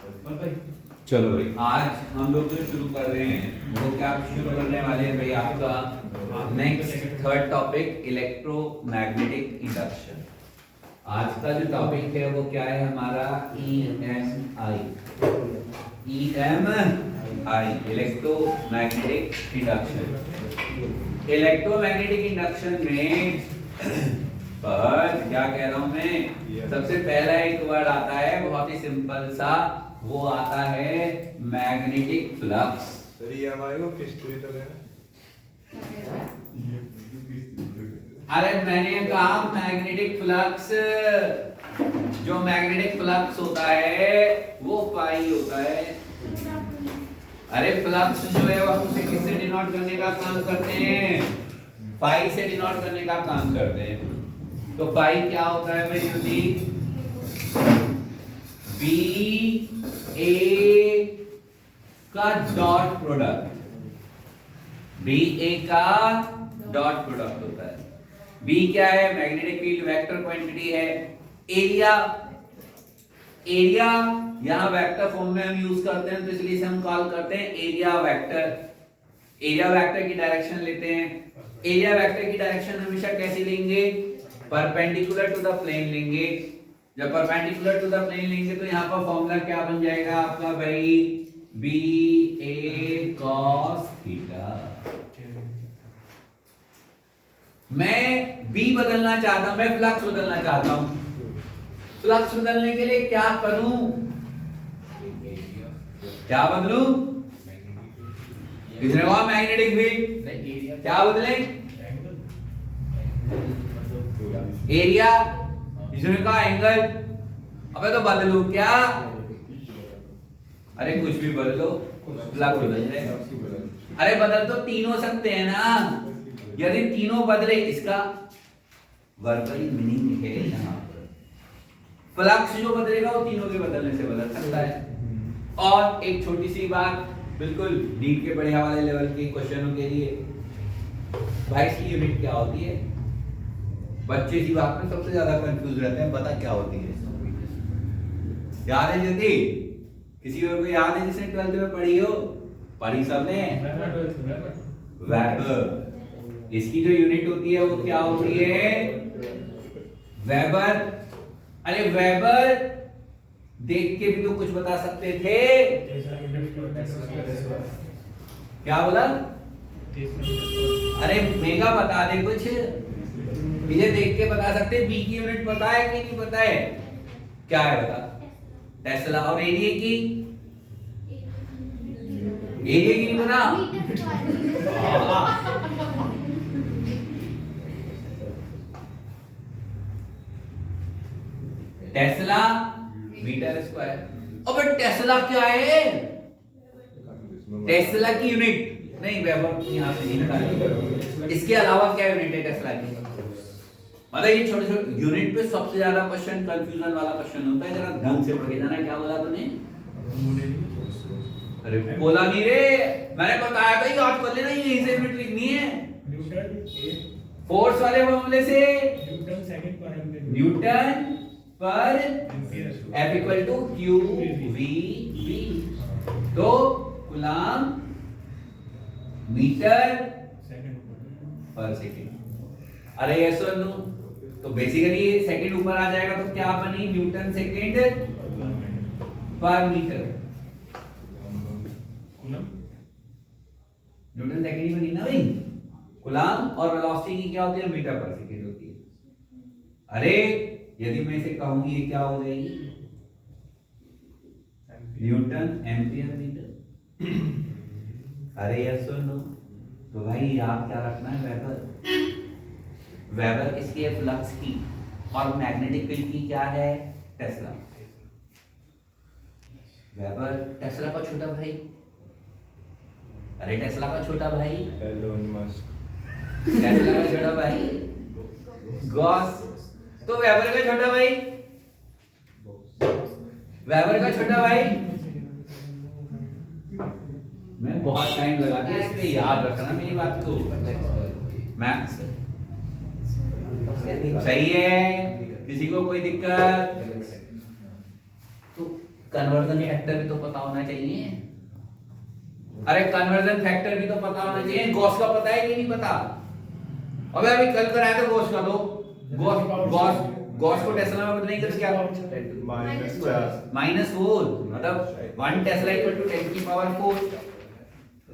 चलो भाई। आज हम लोग जो शुरू कर रहे हैं वो क्या शुरू करने वाले हैं भाई, आपका next third topic electromagnetic induction. आज का जो टॉपिक है वो क्या है हमारा, EMI, electromagnetic induction. Electromagnetic induction में पर क्या कह रहा हूं मैं, सबसे पहला एक वर्ड आता है बहुत ही सिंपल सा, वो आता है मैग्नेटिक फ्लक्स। अरे मैंने कहा मैग्नेटिक फ्लक्स, जो मैग्नेटिक फ्लक्स होता है वो पाई होता है। अरे फ्लक्स जो है वो हम उसे किससे डिनोट करने का काम करते हैं, पाई से डिनोट करने का काम करते हैं। तो पाई क्या होता है भाई, यूनिक BA का डॉट प्रोडक्ट, BA का डॉट प्रोडक्ट होता है। B क्या है, मैग्नेटिक फील्ड वेक्टर क्वांटिटी है। एरिया, एरिया यहां वेक्टर फॉर्म में हम यूज करते हैं तो इसलिए इसे हम कॉल करते हैं एरिया वेक्टर। एरिया वेक्टर की डायरेक्शन लेते हैं। एरिया वेक्टर की डायरेक्शन हमेशा कैसी लेंगे, परपेंडिकुलर टू द प्लेन लेंगे। जब परपेंडिकुलर टू द प्लेन लेंगे तो यहाँ पर फॉर्मूला क्या बन जाएगा आपका भाई, BA cos थीटा। मैं B बदलना चाहता हूं, मैं फ्लक्स बदलना चाहता हूं। फ्लक्स बदलने के लिए क्या करूं, क्या बदलूं, किसने कहा मैग्नेटिक फील्ड, क्या बदले, एरिया, इसने कहा एंगल। अबे तो बदलू क्या, अरे कुछ भी बदलो, फ्लक्स बदल जाएगा। अरे बदल तो तीनों सकते हैं ना, यदि तीनों बदले, इसका वर्बली मीनिंग है यहाँ पर, फ्लक्स जो बदलेगा वो तीनों के बदलने से बदल सकता है। और एक छोटी सी बात, बिल्कुल नीट के बढ़िया वाले लेवल के क्वेश्चनों के लिए, भाई इसकी यूनिट क्या होती है, बच्चे इसी बात में सबसे ज्यादा कंफ्यूज रहते हैं, पता क्या होती है, याद है ज्योति, किसी और को याद है जिसने 12th में पढ़ी हो, पढ़ी सबने, वेबर। इसकी जो यूनिट होती है वो क्या होती है, वेबर। अरे वेबर देख के भी तो कुछ बता सकते थे, क्या बोला, अरे मेगा बता दे कुछ, इसे देख के बता सकते, बी की यूनिट पता है कि नहीं पता है, क्या है बता, टेस्ला। और एरिया की, एरिया की नहीं पता, टेस्ला मीटर स्क्वायर। अबे टेस्ला क्या है, टेस्ला की यूनिट नहीं, वेबर यहां से नहीं निकालेंगे। इसके अलावा क्या यूनिट है टेस्ला की, मतलब ये छोटे छोटे यूनिट पे सबसे ज्यादा क्वेश्चन, कंफ्यूजन वाला क्वेश्चन होता है, जरा ढंग से पढ़ के जाना। क्या बोला तूने, अरे बोला नहीं रे, मैंने बताया था याद कर लेना, यहीं से यूनिट लिखनी है, फोर्स वाले फॉर्मूले से, न्यूटन पर F equal to q v B, तो कूलम मीटर पर सेकेंड। अरे यस और नो, तो बेसिकली सेकंड ऊपर आ जाएगा तो क्या बनी, न्यूटन सेकंड पर मीटर, न्यूटन सेकंड ही बनी ना भाई। कूलम और वेलोसिटी की क्या होती है, मीटर पर सेकंड होती है। अरे यदि मैं इसे कहूंगी ये क्या हो जाएगी, न्यूटन एम्पियर मीटर। अरे यस और नो, तो भाई याद क्या रखना है, वेबर। वेबर किसकी है, फ्लक्स की, और मैग्नेटिक फील्ड की क्या है, टेस्ला। वेबर टेस्ला का छोटा भाई, अरे टेस्ला का छोटा भाई, टेस्ला का छोटा भाई गॉस। तो वेबर का छोटा भाई, वेबर का छोटा भाई, मैं बहुत टाइम लगा दिया इस पे, याद रखना मेरी बात को, मैथ्स सही है, किसी को कोई दिक्कत, तो कन्वर्जन फैक्टर भी तो पता होना चाहिए। अरे कन्वर्जन फैक्टर भी तो पता होना चाहिए। गॉस का पता है कि नहीं पता? अबे अभी कल कराया था गॉस का, तो गॉस गॉस गॉस को टेस्ला में बदलने का क्या -4 मतलब 1 टेस्ला इक्वल टू 10 की पावर 4,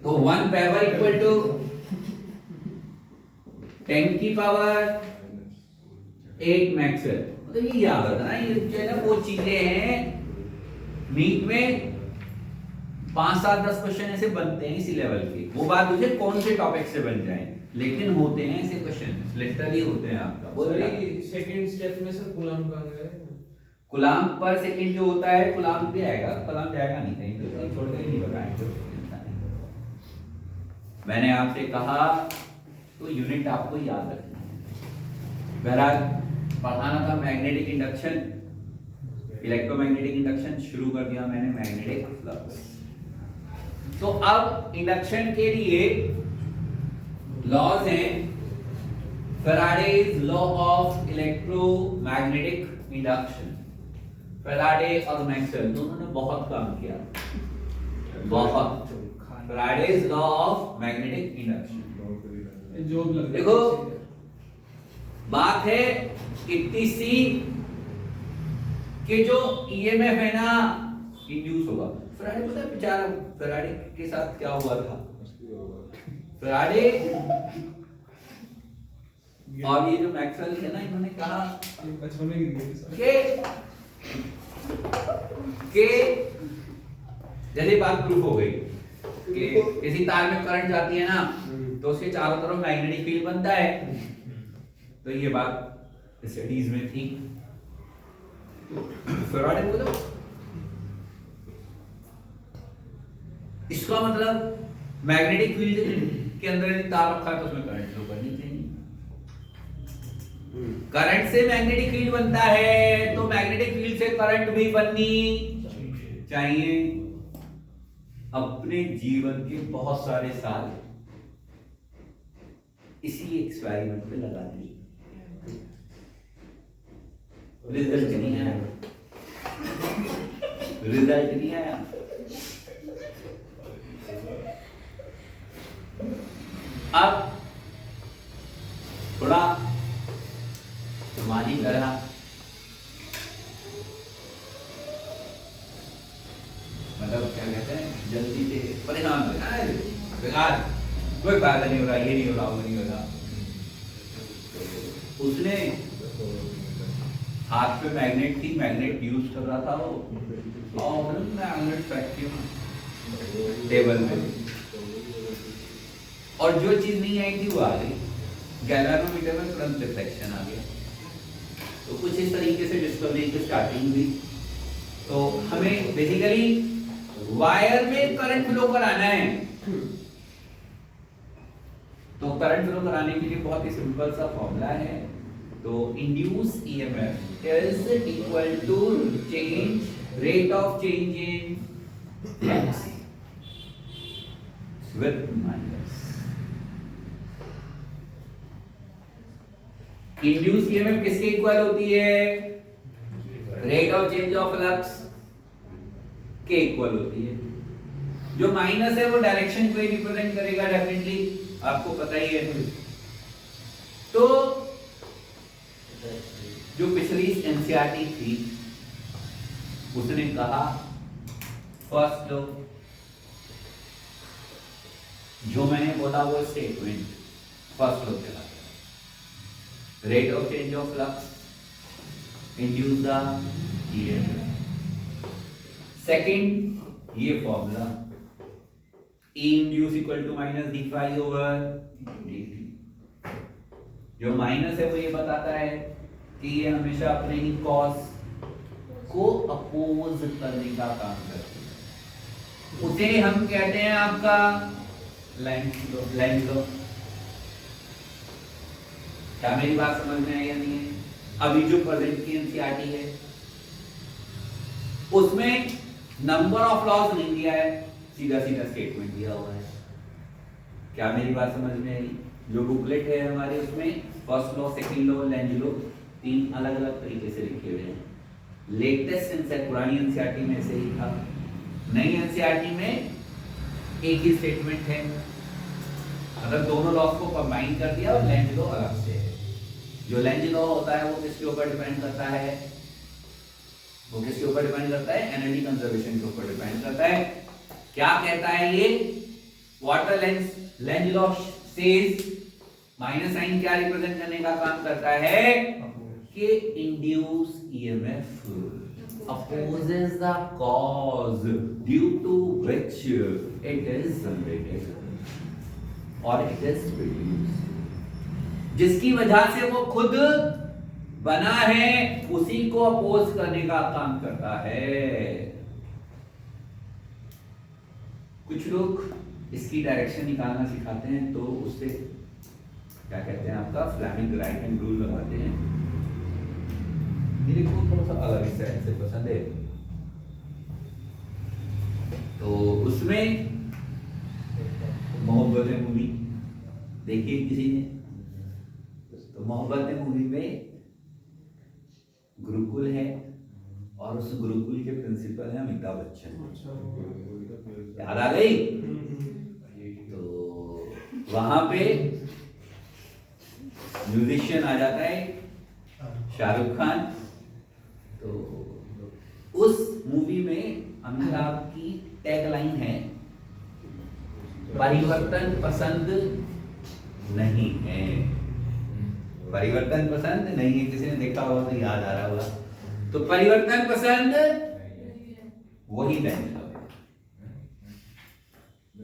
तो 1 वेबर इक्वल टू 10 की पावर 8 मैक्सवेल। मतलब ये याद रखना, ये जो है ना वो चीजें हैं नीट में 5 7 10 क्वेश्चन ऐसे बनते हैं इसी लेवल के। वो बात मुझे कौन से टॉपिक से बन जाए, लेकिन होते हैं ऐसे क्वेश्चन, लिटरली होते हैं आपका। सेकंड स्टेप में सर कूलाम का है, कूलाम पर सेकंड जो होता है, कूलाम भी आएगा, कूलाम जाएगा नहीं कहीं, तो छोड़ के नहीं बताएंगे। मैंने आपसे कहा तो यूनिट आपको याद रखना है। बहरहाल पढ़ाना था मैग्नेटिक इंडक्शन, इलेक्ट्रोमैग्नेटिक इंडक्शन शुरू कर दिया मैंने, मैग्नेटिक फ्लक्स। तो अब इंडक्शन के लिए लॉज हैं, Faraday's law of electromagnetic induction. Faraday और मैक्सवेल दोनों ने बहुत काम किया, बहुत। Faraday's law of magnetic induction, देखो बात है इतनी सी कि जो ईएमएफ है ना इंड्यूस होगा। फैराडे पता है बेचारा, फैराडे के साथ क्या हुआ था? फैराडे और ये जो मैक्सवेल है ना, इन्होंने कहा कि जैसे बात प्रूफ हो गई कि किसी तार में करंट जाती है ना, तो उसके चारों तरफ मैग्नेटिक फील्ड बनता है। तो ये बात स्टडीज में थी। फैराडे बोलो, इसका मतलब मैग्नेटिक फील्ड के अंदर यदि तार रखा है तो उसमें करंट फ्लो करनी चाहिए। करंट से मैग्नेटिक फील्ड बनता है, तो मैग्नेटिक फील्ड से करंट भी बननी चाहिए। अपने जीवन के बहुत सारे साल इसी एक्सपेरिमेंट पे लगा दिए, रिजल्ट नहीं आया, रिजल्ट नहीं आया। अब थोड़ा मानी करा, मतलब क्या कहते हैं, जल्दी से परेशान हो गया बेकार, कोई फायदा नहीं हो रहा, ये नहीं हो रहा, वो नहीं हो रहा। उसने हाथ पे मैग्नेट थी, मैग्नेट यूज कर रहा था वो, और मैग्नेट फैक्ट्री टेबल पे, और जो चीज नहीं आई थी वो आ गई। गैल्वेनोमीटर में तुरंत रिफ्लेक्शन आ गया। तो कुछ इस तरीके से डिस्कवरी की स्टार्टिंग हुई। तो हमें बेसिकली वायर में करंट फ्लो कराना है। तो करंट फ्लो कराने के लिए बहुत ही सिंपल सा फॉर्मूला है। तो induce EMF is equal to change rate of change in flux with minus. Induce EMF किसके इक्वल होती है? Rate of change of flux के इक्वल होती है। जो माइनस है वो डायरेक्शन को रिप्रेजेंट करेगा, डेफिनेटली आपको पता ही है। तो जो पिछली एनसीईआरटी थी उसने कहा फर्स्ट लो, जो मैंने बोला वो स्टेटमेंट फर्स्ट लो चला गया। Rate of change of flux induce the EMF. Second ये formula E induce equal to minus D phi over dt। जो माइनस है वो ये बताता है कि ये हमेशा अपने ही कॉस को अपोज करने का काम करती है। उसे हम कहते हैं आपका लेंथ लो। क्या मेरी बात समझ में आई या नहीं है? अभी जो प्रेजेंट की एनसीईआरटी है उसमें नंबर ऑफ लॉज नहीं दिया है, सीधा सीधा स्टेटमेंट दिया हुआ है। क्या मेरी बात समझ में आई? जो बुकलेट है हमारे उसमें first law, second law, Lenz law 3 अलग अलग तरीके से लिखे हुए हैं। लेटेस्ट एनसीईआरटी, पुरानी एनसीईआरटी में ऐसे ही था, नई एनसीईआरटी में एक ही स्टेटमेंट है। अगर दोनों लॉज को कंबाइन कर दिया और लैंड लॉ अलग से है। जो लैंड लॉ होता है वो किसके ऊपर डिपेंड करता है, वो किसके ऊपर डिपेंड करता है, एनर्जी कंजर्वेशन के ऊपर डिपेंड करता है। क्या कहता है ये, water land law says, minus sign क्या रिप्रेजेंट करने का काम करता है कि induce EMF opposes the cause due to which it is generated or it is produced, जिसकी वजह से वो खुद बना है उसी को अपोज करने का काम करता है। कुछ लोग इसकी डायरेक्शन निकालना सिखाते हैं तो उससे क्या कहते हैं आपका फ्लेमिंग राइट हैंड रूल लगाते हैं। मेरे को थोड़ा सा अलग स्टाइल से पसंद है। तो उसमें मोहब्बत मूवी देखिए किसी ने, तो मोहब्बत मूवी में गुरुकुल है और उस गुरुकुल के प्रिंसिपल है अमिताभ बच्चन। याद आ गई? तो वहां पे म्यूजिशियन आ जाता है शाहरुख खान। तो उस मूवी में अमिताभ की टैगलाइन है, परिवर्तन पसंद नहीं है। परिवर्तन पसंद नहीं है, किसी ने देखा होगा तो याद आ रहा होगा। तो परिवर्तन पसंद वही लैंड लॉ है।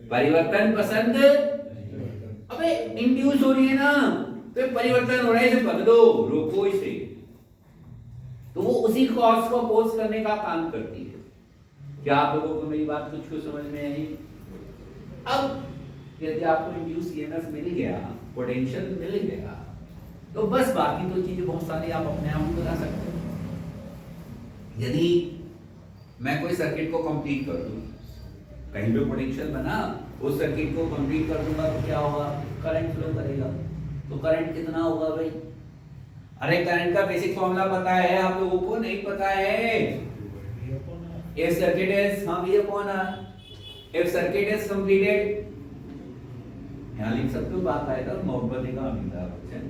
परिवर्तन पसंद, अबे इंड्यूस हो रही है ना, तो परिवर्तन हो रहा है, इसे बदलो, रोको इसे। तो वो उसी कॉज को अपोज करने का काम करती है। क्या आप लोगों को मेरी बात कुछ समझ में आई? अब यदि आपको इंड्यूस ईएमएफ मिल गया, पोटेंशियल मिल गया, तो बस बाकी तो चीजें बहुत सारी आप अपने आप बता सकते हो। यदि मैं कोई सर्किट को कंप्लीट कर दूं, कहीं पे पोटेंशियल बना, उस सर्किट को कंप्लीट कर दूंगा तो क्या होगा, करंट फ्लो करेगा। तो करंट कितना होगा भाई? अरे करंट का बेसिक फॉर्मूला पता है आप लोगों को? नहीं पता है? इफ सर्किट इज, हाँ भैया कौन है, इफ सर्किट इज कंप्लीटेड, यहां लिख सकते हो, बात आएगा मोहब्बत का अमिताभ बच्चन।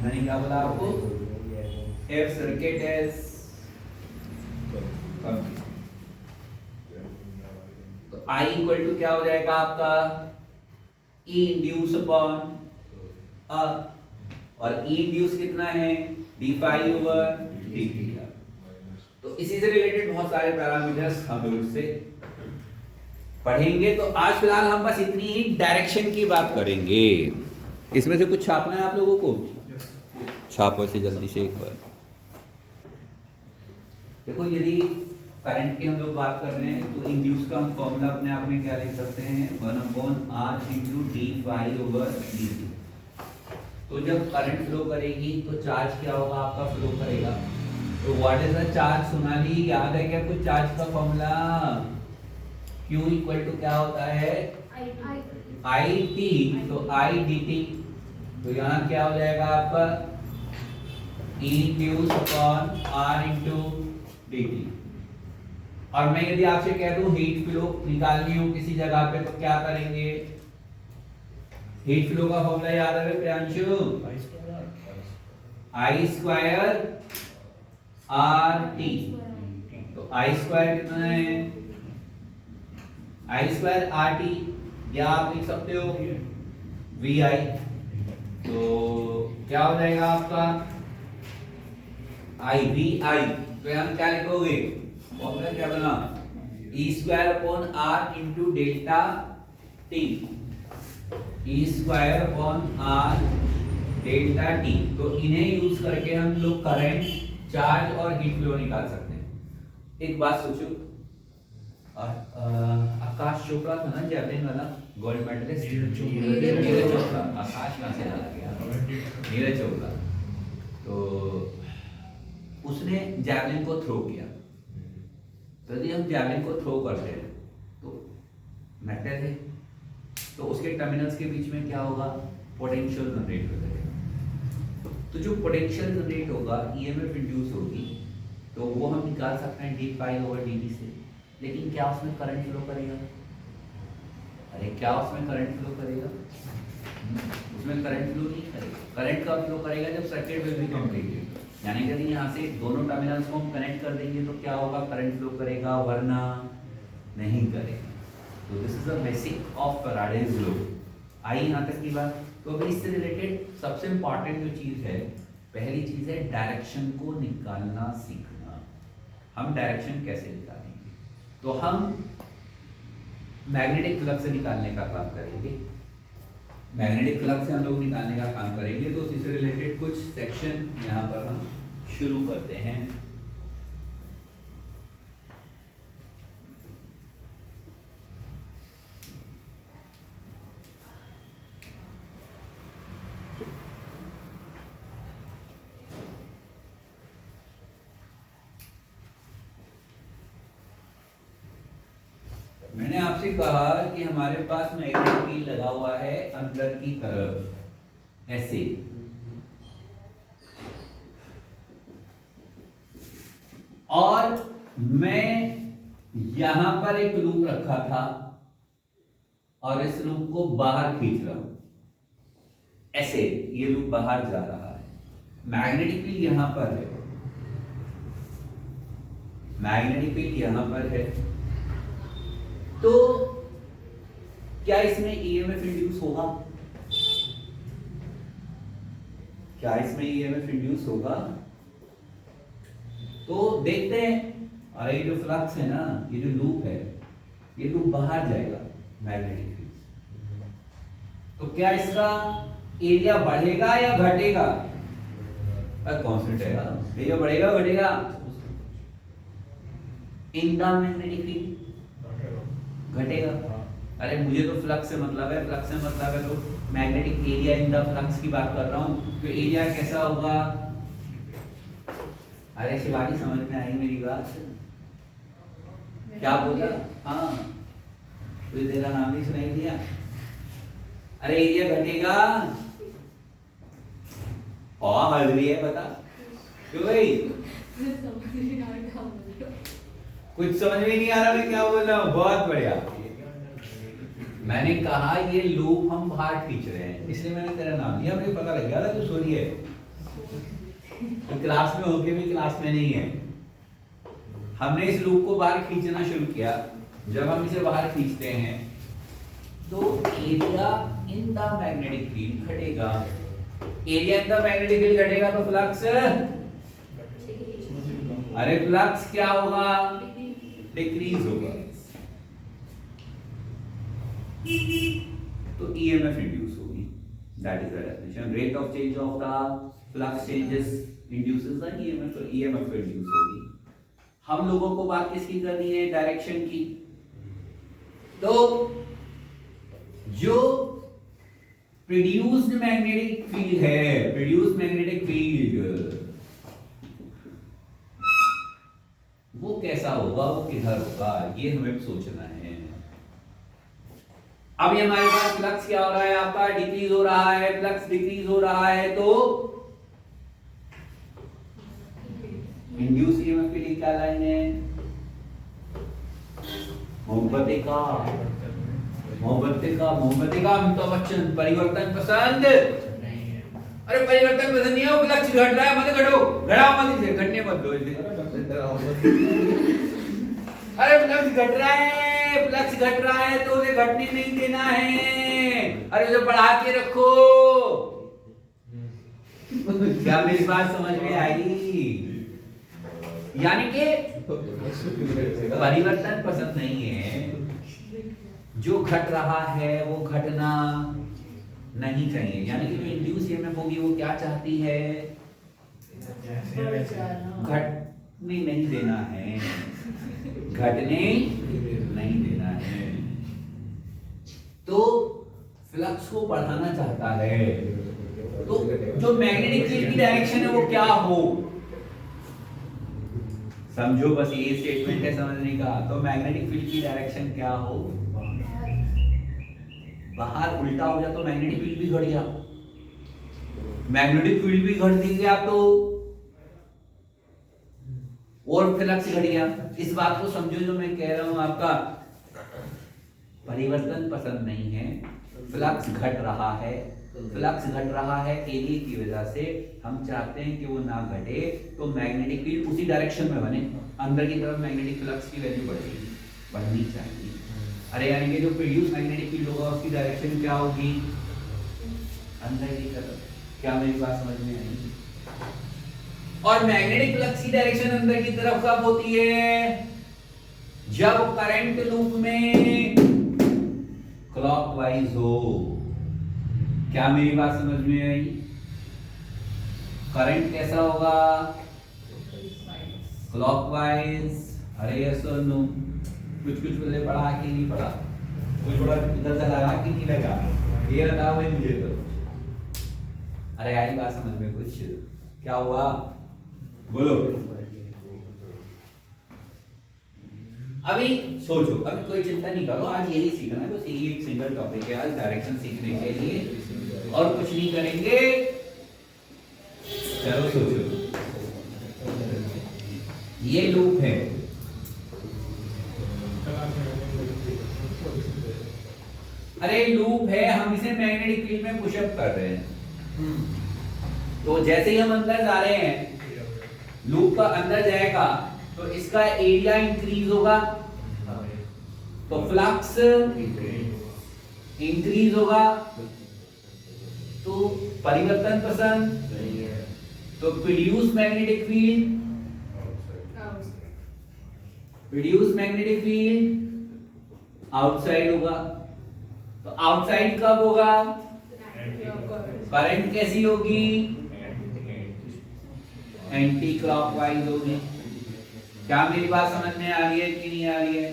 मैंने क्या बोला आपको? इफ सर्किट इज कंप्लीट, तो I इक्वल टू क्या हो जाएगा आपका, E इंड्यूस अपॉन A, और E इंड्यूस कितना है, d5 ओवर dt। तो इसी से रिलेटेड बहुत सारे पैरामीटर्स हम लोग से पढ़ेंगे। तो आज फिलहाल हम बस इतनी ही डायरेक्शन की बात करेंगे। इसमें से कुछ छापना है आप लोगों को? छापो से जल्दी से एक बार। देखो यदि करंट की हम लोग बात कर रहे हैं तो इंड्यूस का हम फॉर्मूला अपने आप में क्या लिख सकते हैं, 1/r into d5 over dt। तो जब करंट फ्लो करेगी तो चार्ज क्या होगा आपका, फ्लो करेगा। तो what is the charge Sonali, याद है क्या कुछ चार्ज का फॉर्मूला? Q इक्वल टू क्या होता है, I t, तो I dt। तो यहाँ क्या हो जाएगा आपका, E induce upon R into dt। और मैं यदि आपसे कह दूं हीट फ्लो निकालनी हो किसी जगह पे तो क्या करेंगे? हीट फ्लो का फॉर्मूला याद है Priyanshu? I square R T. तो I स्क्वायर कितना है, I स्क्वायर आर टी, या आप लिख सकते हो VI। तो क्या हो जाएगा आपका I VI। तो यहाँ क्या लिखोगे, फॉर्मूला क्या बना, E square upon R into delta T. E square upon R delta T. तो इन्हें यूज करके हम लोग करंट, चार्ज और हीट फ्लो निकाल सकते हैं। एक बात सोचो, आकाश चोपड़ा था ना जैवलिन वाला गोल्ड मेडलिस्ट, नीरज चोपड़ा। आकाश कहाँ से आ गया, नीरज चोपड़ा। तो उसने जैवलिन को थ्रो किया। तो यदि हम जैवलिन को थ्रो करते हैं तो मेटल है, तो उसके टर्मिनल्स के बीच में क्या होगा, पोटेंशियल जनरेट हो जाएगा। तो जो पोटेंशियल जनरेट होगा, ईएमएफ इंड्यूस होगी, तो वो हम निकाल सकते हैं डी पाई ओवर डी से। लेकिन क्या उसमें करंट फ्लो करेगा? अरे क्या उसमें करंट फ्लो करेगा? उसमें करंट फ्लो नहीं करेगा। करंट का फ्लो करेगा जब सर्किट विल बी कंप्लीटेड, यानी कि यहाँ से दोनों टर्मिनल्स को हम कनेक्ट कर देंगे तो क्या होगा? करंट फ्लो करेगा, वरना नहीं करेगा। तो this is the basic of Faraday's law. आई यहाँ तक की बात। तो अभी इससे रिलेटेड सबसे इंपॉर्टेंट जो चीज है, पहली चीज है डायरेक्शन को निकालना सीखना। हम डायरेक्शन कैसे निकालेंगे? तो हम मैग्नेटिक फ्लक्स से निकालने का काम करेंगे। मैग्नेटिक फ्लक्स से हम लोग निकालने का काम करेंगे। तो इससे रिलेटेड कुछ सेक्शन यहाँ पर हम शुरू करते हैं। मैंने आपसे कहा कि हमारे पास मैग्नेटिक फील्ड लगा हुआ है अंदर की तरफ ऐसे, और मैं यहां पर एक लूप रखा था और इस लूप को बाहर खींच रहा हूं ऐसे, ये लूप बाहर जा रहा है। मैग्नेटिक फील्ड यहां पर है, मैग्नेटिक फील्ड यहां पर है। तो क्या इसमें ईएमएफ इंड्यूस होगा? क्या इसमें ईएमएफ इंड्यूस होगा? तो देखते हैं। अरे ये जो फ्लक्स है ना, ये जो लूप है, ये लूप बाहर जाएगा मैग्नेटिक फील्ड से। तो क्या इसका एरिया बढ़ेगा या घटेगा? कांस्टेंट है, एरिया बढ़ेगा घटेगा? इन द मैग्नेटिक फील्ड घटेगा। अरे मुझे तो फ्लक्स से मतलब है, फ्लक्स से मतलब है तो magnetic area in the flux की बात कर रहा हूं। तो एरिया कैसा होगा? अरे शिवानी समझ में आई मेरी बात? क्या बोला? हाँ, तुझे तेरा नाम नहीं सुनाई दिया? अरे एरिया घटेगा। और हल रही है, बता क्यों भाई? कुछ समझ में नहीं आ रहा मैं क्या बोल रहा हूँ? बहुत बढ़िया। मैंने कहा ये लूप हम बाहर खींच रहे हैं, इसलिए मैंने तेरा नाम लिया। मुझे पता लग गया था तू सॉरी है, तो क्लास में होके भी क्लास में नहीं है। हमने इस लूप को बाहर खींचना शुरू किया। जब हम इसे बाहर खींचते हैं तो area in the magnetic field घटेगा। Area in the magnetic field घटेगा तो फ्लक्स, अरे फ्लक्स क्या होगा? डिक्रीज होगा। तो ईएमएफ इंड्यूस होगी। That is the definition. Rate of change of the flux changes induces the EMF. तो ईएमएफ इंड्यूस होगी। हम लोगों को बात किसकी करनी है? डायरेक्शन की। तो जो प्रोड्यूस्ड मैग्नेटिक फील्ड है, प्रोड्यूस्ड मैग्नेटिक फील्ड वो कैसा होगा, वो किधर होगा, ये हमें सोचना है। अब ये हमारे पास फ्लक्स क्या हो रहा है? आपका डिक्रीज हो रहा है, फ्लक्स डिक्रीज हो रहा है। तो इंड्यूस ईएमएफ के लिए क्या लाइन है? मोमबत्ती का, मोमबत्ती का, मोमबत्ती का। अमिताभ बच्चन परिवर्तन पसंद? अरे परिवर्तन पसंद नहीं है, वो फ्लक्स घट रहा है, मत घटो, घटाओ मत, इसे घटने मत दो इसे। अरे फ्लक्स घट रहा है, फ्लक्स घट रहा है तो उसे घटने नहीं देना है। अरे उसे बढ़ा के रखो। क्या मेरी बात समझ में आई? यानी कि परिवर्तन पसंद नहीं है, जो घट रहा है वो घटना नहीं चाहिए। यानी कि जो इंड्यूस ईएमएफ होगी वो क्या चाहती है? घटने नहीं देना है, घटने नहीं देना है। तो फ्लक्स को बढ़ाना चाहता है। तो जो मैग्नेटिक फील्ड की डायरेक्शन है वो क्या हो? समझो, बस ये स्टेटमेंट है समझने का। तो मैग्नेटिक फील्ड की डायरेक्शन क्या हो? बाहर उल्टा हो जाए तो मैग्नेटिक फील्ड भी घट गया। मैग्नेटिक फील्ड भी घट गया तो और फ्लक्स घट गया। इस बात को समझो जो मैं कह रहा हूं, आपका परिवर्तन पसंद नहीं है, फ्लक्स घट रहा है, फ्लक्स घट रहा है एरिया की वजह से। हम चाहते हैं कि वो ना घटे, तो मैग्नेटिक फील्ड उसी डायरेक्शन में बने, अंदर की तरफ मैग्नेटिक फ्लक्स की वैल्यू बढ़ेगी, बढ़नी चाहिए। अरे यानी कि जो प्रोड्यूस मैग्नेटिक फील्ड होगा उसकी डायरेक्शन क्या होगी, अंदर की तरफ। क्या मेरी बात समझ में आई? और मैग्नेटिक फ्लक्स की डायरेक्शन अंदर की तरफ कब होती है, जब करंट लूप में क्लॉकवाइज हो। क्या मेरी बात समझ में आई? करंट कैसा होगा, क्लॉकवाइज। अरे यस और नो? कुछ कुछ पहले पढ़ा कि नहीं पढ़ा, कुछ बड़ा इधर से लगा कि नहीं लगा, ये बताओ भाई मुझे तो। अरे आई बात समझ में कुछ? क्या हुआ बोलो। अभी सोचो, अभी कोई चिंता नहीं करो, आज यही सीखना है, बस यही एक सिंगल टॉपिक है आज डायरेक्शन सीखने के लिए, और कुछ नहीं करेंगे। चलो सोचो, ये लूप है, अरे लूप है, हम इसे मैग्नेटिक फील्ड में पुशअप कर रहे हैं। तो जैसे ही हम अंदर जा रहे हैं, लूप का अंदर जाएगा तो इसका एरिया इंक्रीज होगा, तो फ्लक्स इंक्रीज होगा, तो परिवर्तन पसंद, तो produce magnetic field, produce magnetic field outside होगा। तो आउटसाइड कब होगा, करंट कैसी होगी, एंटी क्लॉकवाइज होगी। क्या मेरी बात समझ में आ रही है कि नहीं आ रही है?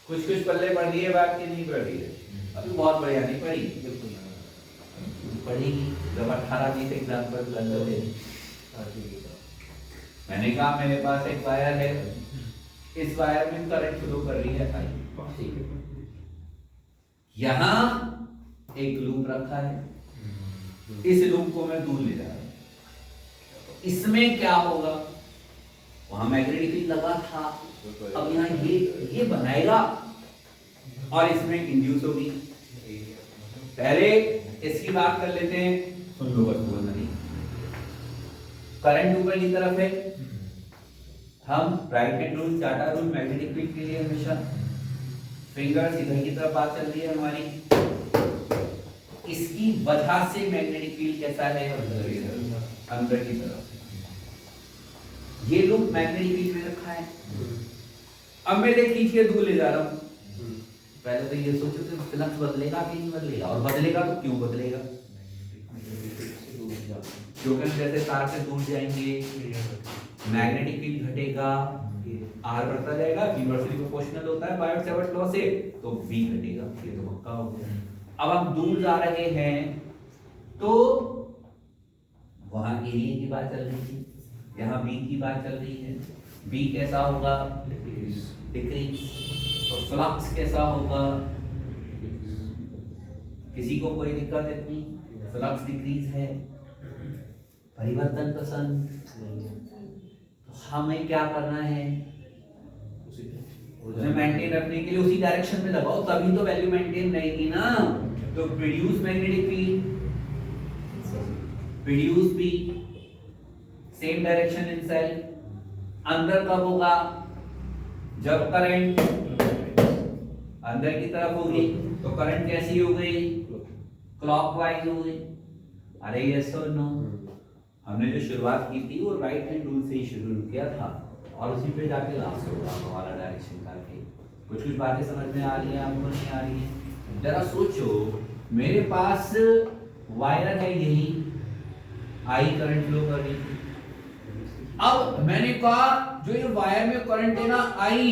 कुछ कुछ पल्ले पढ़ रही है बात की नहीं पढ़ रही है? अभी बहुत बढ़िया नहीं पढ़ी, पढ़ेगी जब 18-20 एग्जाम्पल अंदर दे। मैंने कहा मेरे पास एक वायर है, इस वायर में करंट फ्लो कर रही है, ठीक है। यहां एक लूप रखा है, इस लूप को मैं दूर ले जा रहा हूं, इसमें क्या होगा, वहां मैग्नेटिक फील्ड लगा था, अब यहाँ ये बनाएगा और इसमें इंड्यूस होगी। पहले इसकी बात कर लेते हैं, सुन लो बस, बोलना नहीं। करंट ऊपर की तरफ है, हम राइट हैंड रूल, चार्टा रूल मैग्नेटिक फील्ड के लिए हमेशा फिंगर्स इधर की तरफ बात चल रही है हमारी। इसकी वजह से मैग्नेटिक फील्ड कैसा है, अंदर की तरफ। ये लूप मैग्नेटिक फील्ड में रखा है, अब मैं इसे खींच के दूर ले जा रहा हूं। पहले तो ये सोचो कि फ्लक्स बदलेगा कि नहीं बदलेगा, और बदलेगा तो क्यों बदलेगा, क्योंकि जैसे तार से दूर जाएंगे मैग्नेटिक फील्ड घटेगा, आर बढ़ता जाएगा, इनवर्सली प्रोपोर्शनल होता है बायोट-सैवर्ट लॉ से, तो बी घटेगा, ये तो पक्का हो गया। अब हम दूर जा रहे हैं तो वहां एरिया की बात चल रही थी, यहाँ बी की बात चल रही है, बी कैसा होगा, डिक्रीज, तो फ्लक्स कैसा होगा, किसी को कोई दिक्कत इतनी, फ्लक्स डिक्रीज है, परिवर्तन पसंद, तो हमें क्या करना है, उसे मेंटेन रखने के लिए उसी डायरेक्शन में लगाओ, तभी तो वैल्यू मेंटेन रहेगी ना। तो produce magnetic field, produce B, same direction in cell, अंदर कब होगा, जब करंट अंदर की तरफ होगी, तो करंट कैसी हो गई, क्लॉकवाइज हो गई। अरे यस और नो? हमने जो शुरुआत की थी वो राइट हैंड रूल से ही शुरू किया था, और उसी पे जाके लास्ट होगा हमारा डायरेक्शन करके। कुछ कुछ बातें समझ में आ रही है, आपको नहीं आ रही है? जरा सोचो, मेरे पास वायर है, यही आई करंट फ्लो कर रही थी। अब मैंने कहा जो ये वायर में करंट है ना आई,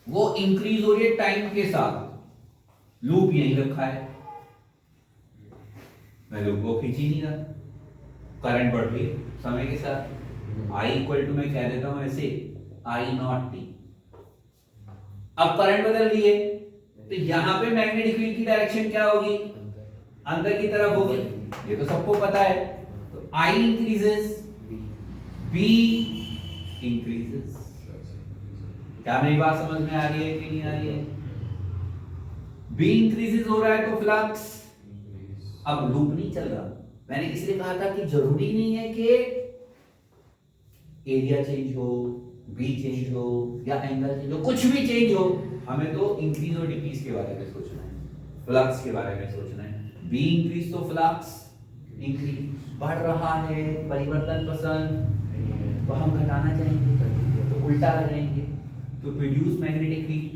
वो इंक्रीज हो रही है टाइम के साथ, लूप यहीं रखा है, मैं लूप को खींच ही नहीं रहा, करंट बढ़ रही है समय के साथ। I इक्वल टू मैं कह देता हूं ऐसे I नॉट टी। अब करंट बदल रही है, तो यहां पे मैग्नेटिक फील्ड की डायरेक्शन क्या होगी, अंदर की तरफ होगी, ये तो सबको पता है। तो I इंक्रीजेस, B इंक्रीजेस। क्या मेरी बात समझ में आ रही है कि नहीं आ रही है? B इंक्रीजेस हो रहा है तो फ्लक्स, अब लूप नहीं चल रहा। मैंने इसलिए कहा था कि जरूरी नहीं है कि एरिया चेंज हो, बी चेंज हो या एंगल चेंज हो, कुछ भी चेंज हो, हमें तो इंक्रीज और डिक्रीज के बारे में सोचना है, फ्लक्स के बारे में सोचना है। बी इंक्रीज तो फ्लक्स इंक्रीज, बढ़ रहा है, परिवर्तन पसंद, तो हम घटाना चाहेंगे तो उल्टा लगाएंगे, तो प्रोड्यूस मैग्नेटिक फील्ड,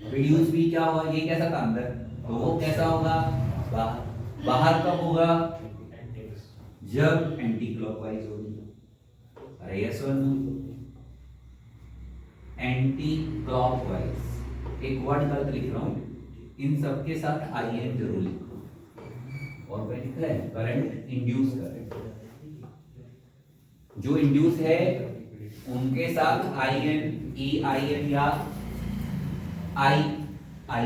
प्रोड्यूस भी क्या होगा, ये कैसा था अंदर, तो वो कैसा होगा बाहर। बाहर कब होगा, जब एंटी क्लॉकवाइज होगी। अरे यस और नो, एंटी क्लॉकवाइज एक वर्ड गलत लिख रहा हूं, इन सब के साथ आई एन जरूर लिखो। और क्या लिख रहा है, करंट इंड्यूस करंट, जो इंड्यूस है उनके साथ I N, E I N या आई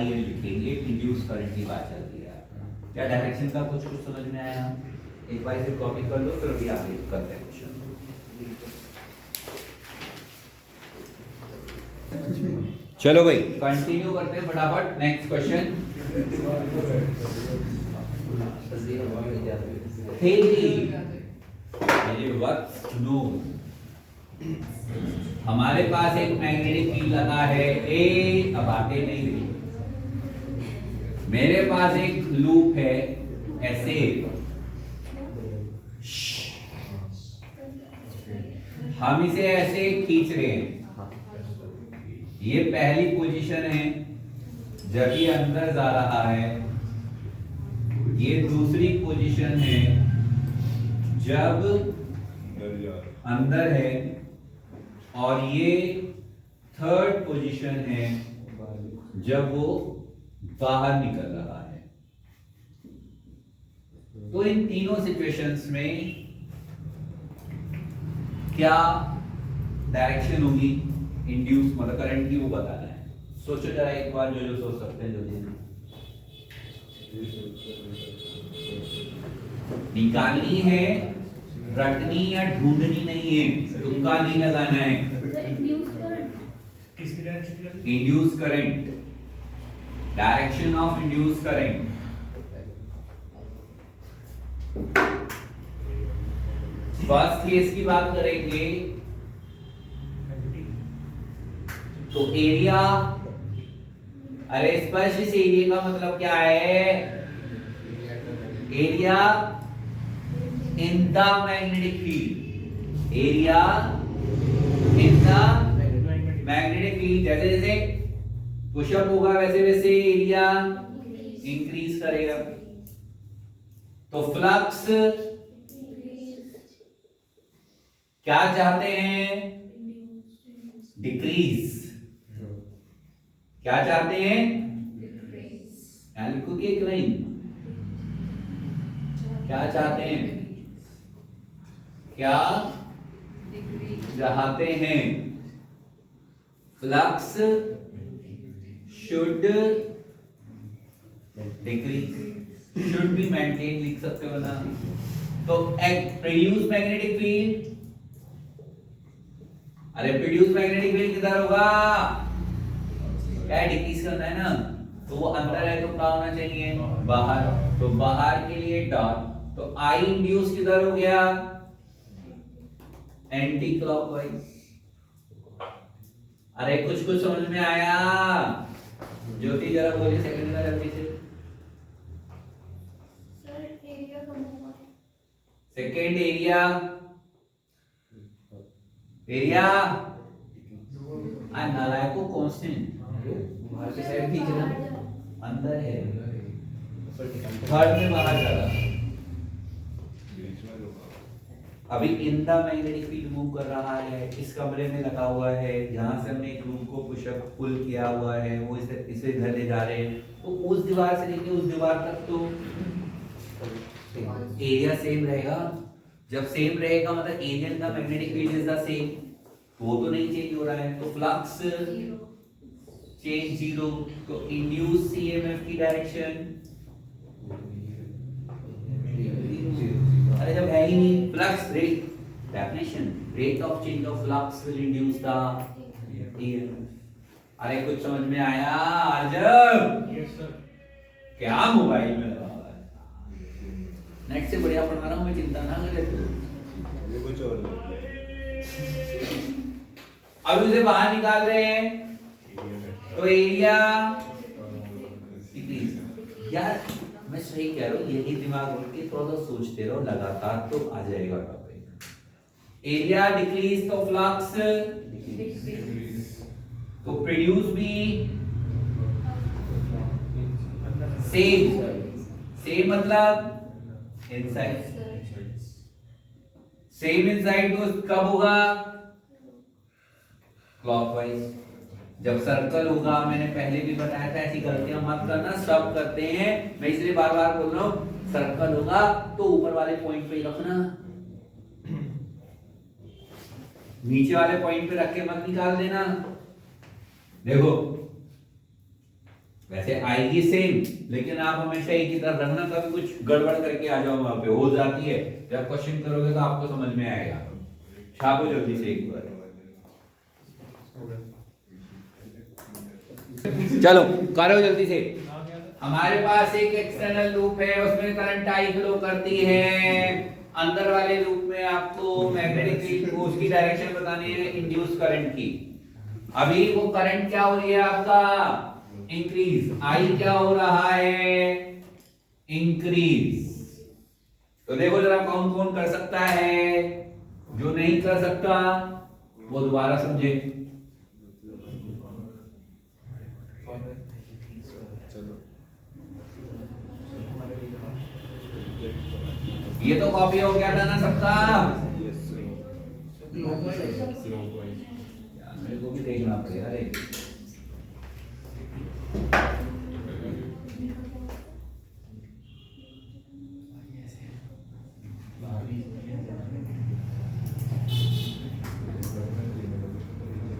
एन लिखेंगे, इंड्यूस करंट की बात चलती है। क्या डायरेक्शन का कुछ समझ में आया? एक बार इसे कॉपी कर लो, फिर अभी आगे करते हैं क्वेश्चन। चलो भाई कंटिन्यू करते हैं फटाफट, नेक्स्ट क्वेश्चन। हमारे पास एक मैग्नेटिक फील्ड लगा है ए, अब आगे नहीं रही, मेरे पास एक लूप है ऐसे, हम इसे ऐसे खींच रहे हैं, ये पहली पोजीशन है जब ये अंदर जा रहा है, ये दूसरी पोजीशन है जब अंदर है, और ये थर्ड पोजीशन है जब वो बाहर निकल रहा है। तो इन तीनों सिचुएशंस में क्या डायरेक्शन होगी इंड्यूस मतलब करंट की, वो बताना है। सोचो जरा एक बार, जो जो सोच सकते हैं जल्दी निकालनी है, रटनी या ढूंढनी नहीं है, तुक्का नहीं लगाना है। Induce current, direction of induce current. First case की बात करेंगे तो एरिया, अरे स्पष्ट इस एरिया का मतलब क्या है, area in the magnetic field, area in the magnetic field. जैसे जैसे पुशअप होगा वैसे वैसे एरिया इंक्रीज करेगा, तो फ्लक्स क्या चाहते हैं, डिक्रीज। क्या चाहते हैं, लिखो कि एक लाइन, क्या चाहते हैं, क्या चाहते हैं, flux should decrease, should be maintain लिख सकते हो ना। तो प्रोड्यूस मैग्नेटिक फील्ड, अरे प्रोड्यूस मैग्नेटिक फील्ड किधर होगा, क्या डिक्रीज करना है ना, तो वो अंदर है तो क्या होना चाहिए, बाहर, तो बाहर के लिए डॉट, तो आई इंड्यूस किधर हो गया, एंटी क्लॉकवाइज। अरे कुछ कुछ समझ में आया, ज्योति जरा बोलिए सेकंड का जल्दी से। सर एरिया कम होगा, सेकंड एरिया, एरिया नालायक को कांस्टेंट बाहर की साइड खींचना, अंदर है, थर्ड में बाहर जा रहा, अभी इन द मैग्नेटिक फील्ड मूव कर रहा है, इस कमरे में लगा हुआ है, जहां से हमने एक लूप को पुशअप पुल किया हुआ है, वो इसे इधर ले जा रहे हैं, तो उस दीवार से लेके उस दीवार तक तो एरिया सेम रहेगा। जब सेम रहेगा मतलब area in the magnetic field is the same, वो तो नहीं चेंज हो रहा है, तो फ्लक्स चेंज जीरो, तो इंड्यूस ईएमएफ की डायरेक्शन अरे जब है ही नहीं, flux rate definition rate of change of flux will induce the EMF. अरे कुछ समझ में आया अर्जब? Yes sir. क्या मोबाइल में लगा हुआ है? नेट से बढ़िया पढ़ा रहा हूँ मैं, चिंता ना करे तू। ये कुछ और अब उसे बाहर निकाल रहे हैं तो एरिया यार मैं सही कह रहा हूँ, यही दिमाग उठ के थोड़ा सा सोचते रहो लगातार तो आ जाएगा टॉपिक। एरिया डिक्रीज तो फ्लक्स तो प्रोड्यूस भी सेम मतलब इनसाइड, सेम इनसाइड तो कब होगा? क्लॉकवाइज। जब सर्कल होगा, मैंने पहले भी बताया था ऐसी गलतियां मत करना, सब करते हैं, मैं इसलिए बार बार बोल रहा हूं। सर्कल होगा तो ऊपर वाले पॉइंट पे ही रखना, नीचे वाले पॉइंट पे रख के मत निकाल देना। देखो वैसे आएगी सेम, लेकिन आप हमेशा एक ही तरफ रखना, कभी कुछ गड़बड़ करके आ जाओ वहां पे, हो जाती है। जब क्वेश्चन करोगे तो आपको समझ में आएगा। छापो जल्दी से एक बार। चलो करो जल्दी से। हमारे पास एक एक्सटर्नल लूप है, उसमें करंट आई फ्लो करती है। अंदर वाले लूप में आपको मैग्नेटिक फील्ड को उसकी डायरेक्शन बतानी है इंड्यूस करंट की। अभी वो करंट क्या हो रही है आपका? इंक्रीज। आई क्या हो रहा है? इंक्रीज। तो देखो जरा कौन कौन कर सकता है, जो नहीं कर सकता वो दोबारा समझे। ये तो कॉपी हो गया था ना सबका? मेरे को भी देखना पड़ेगा। अरे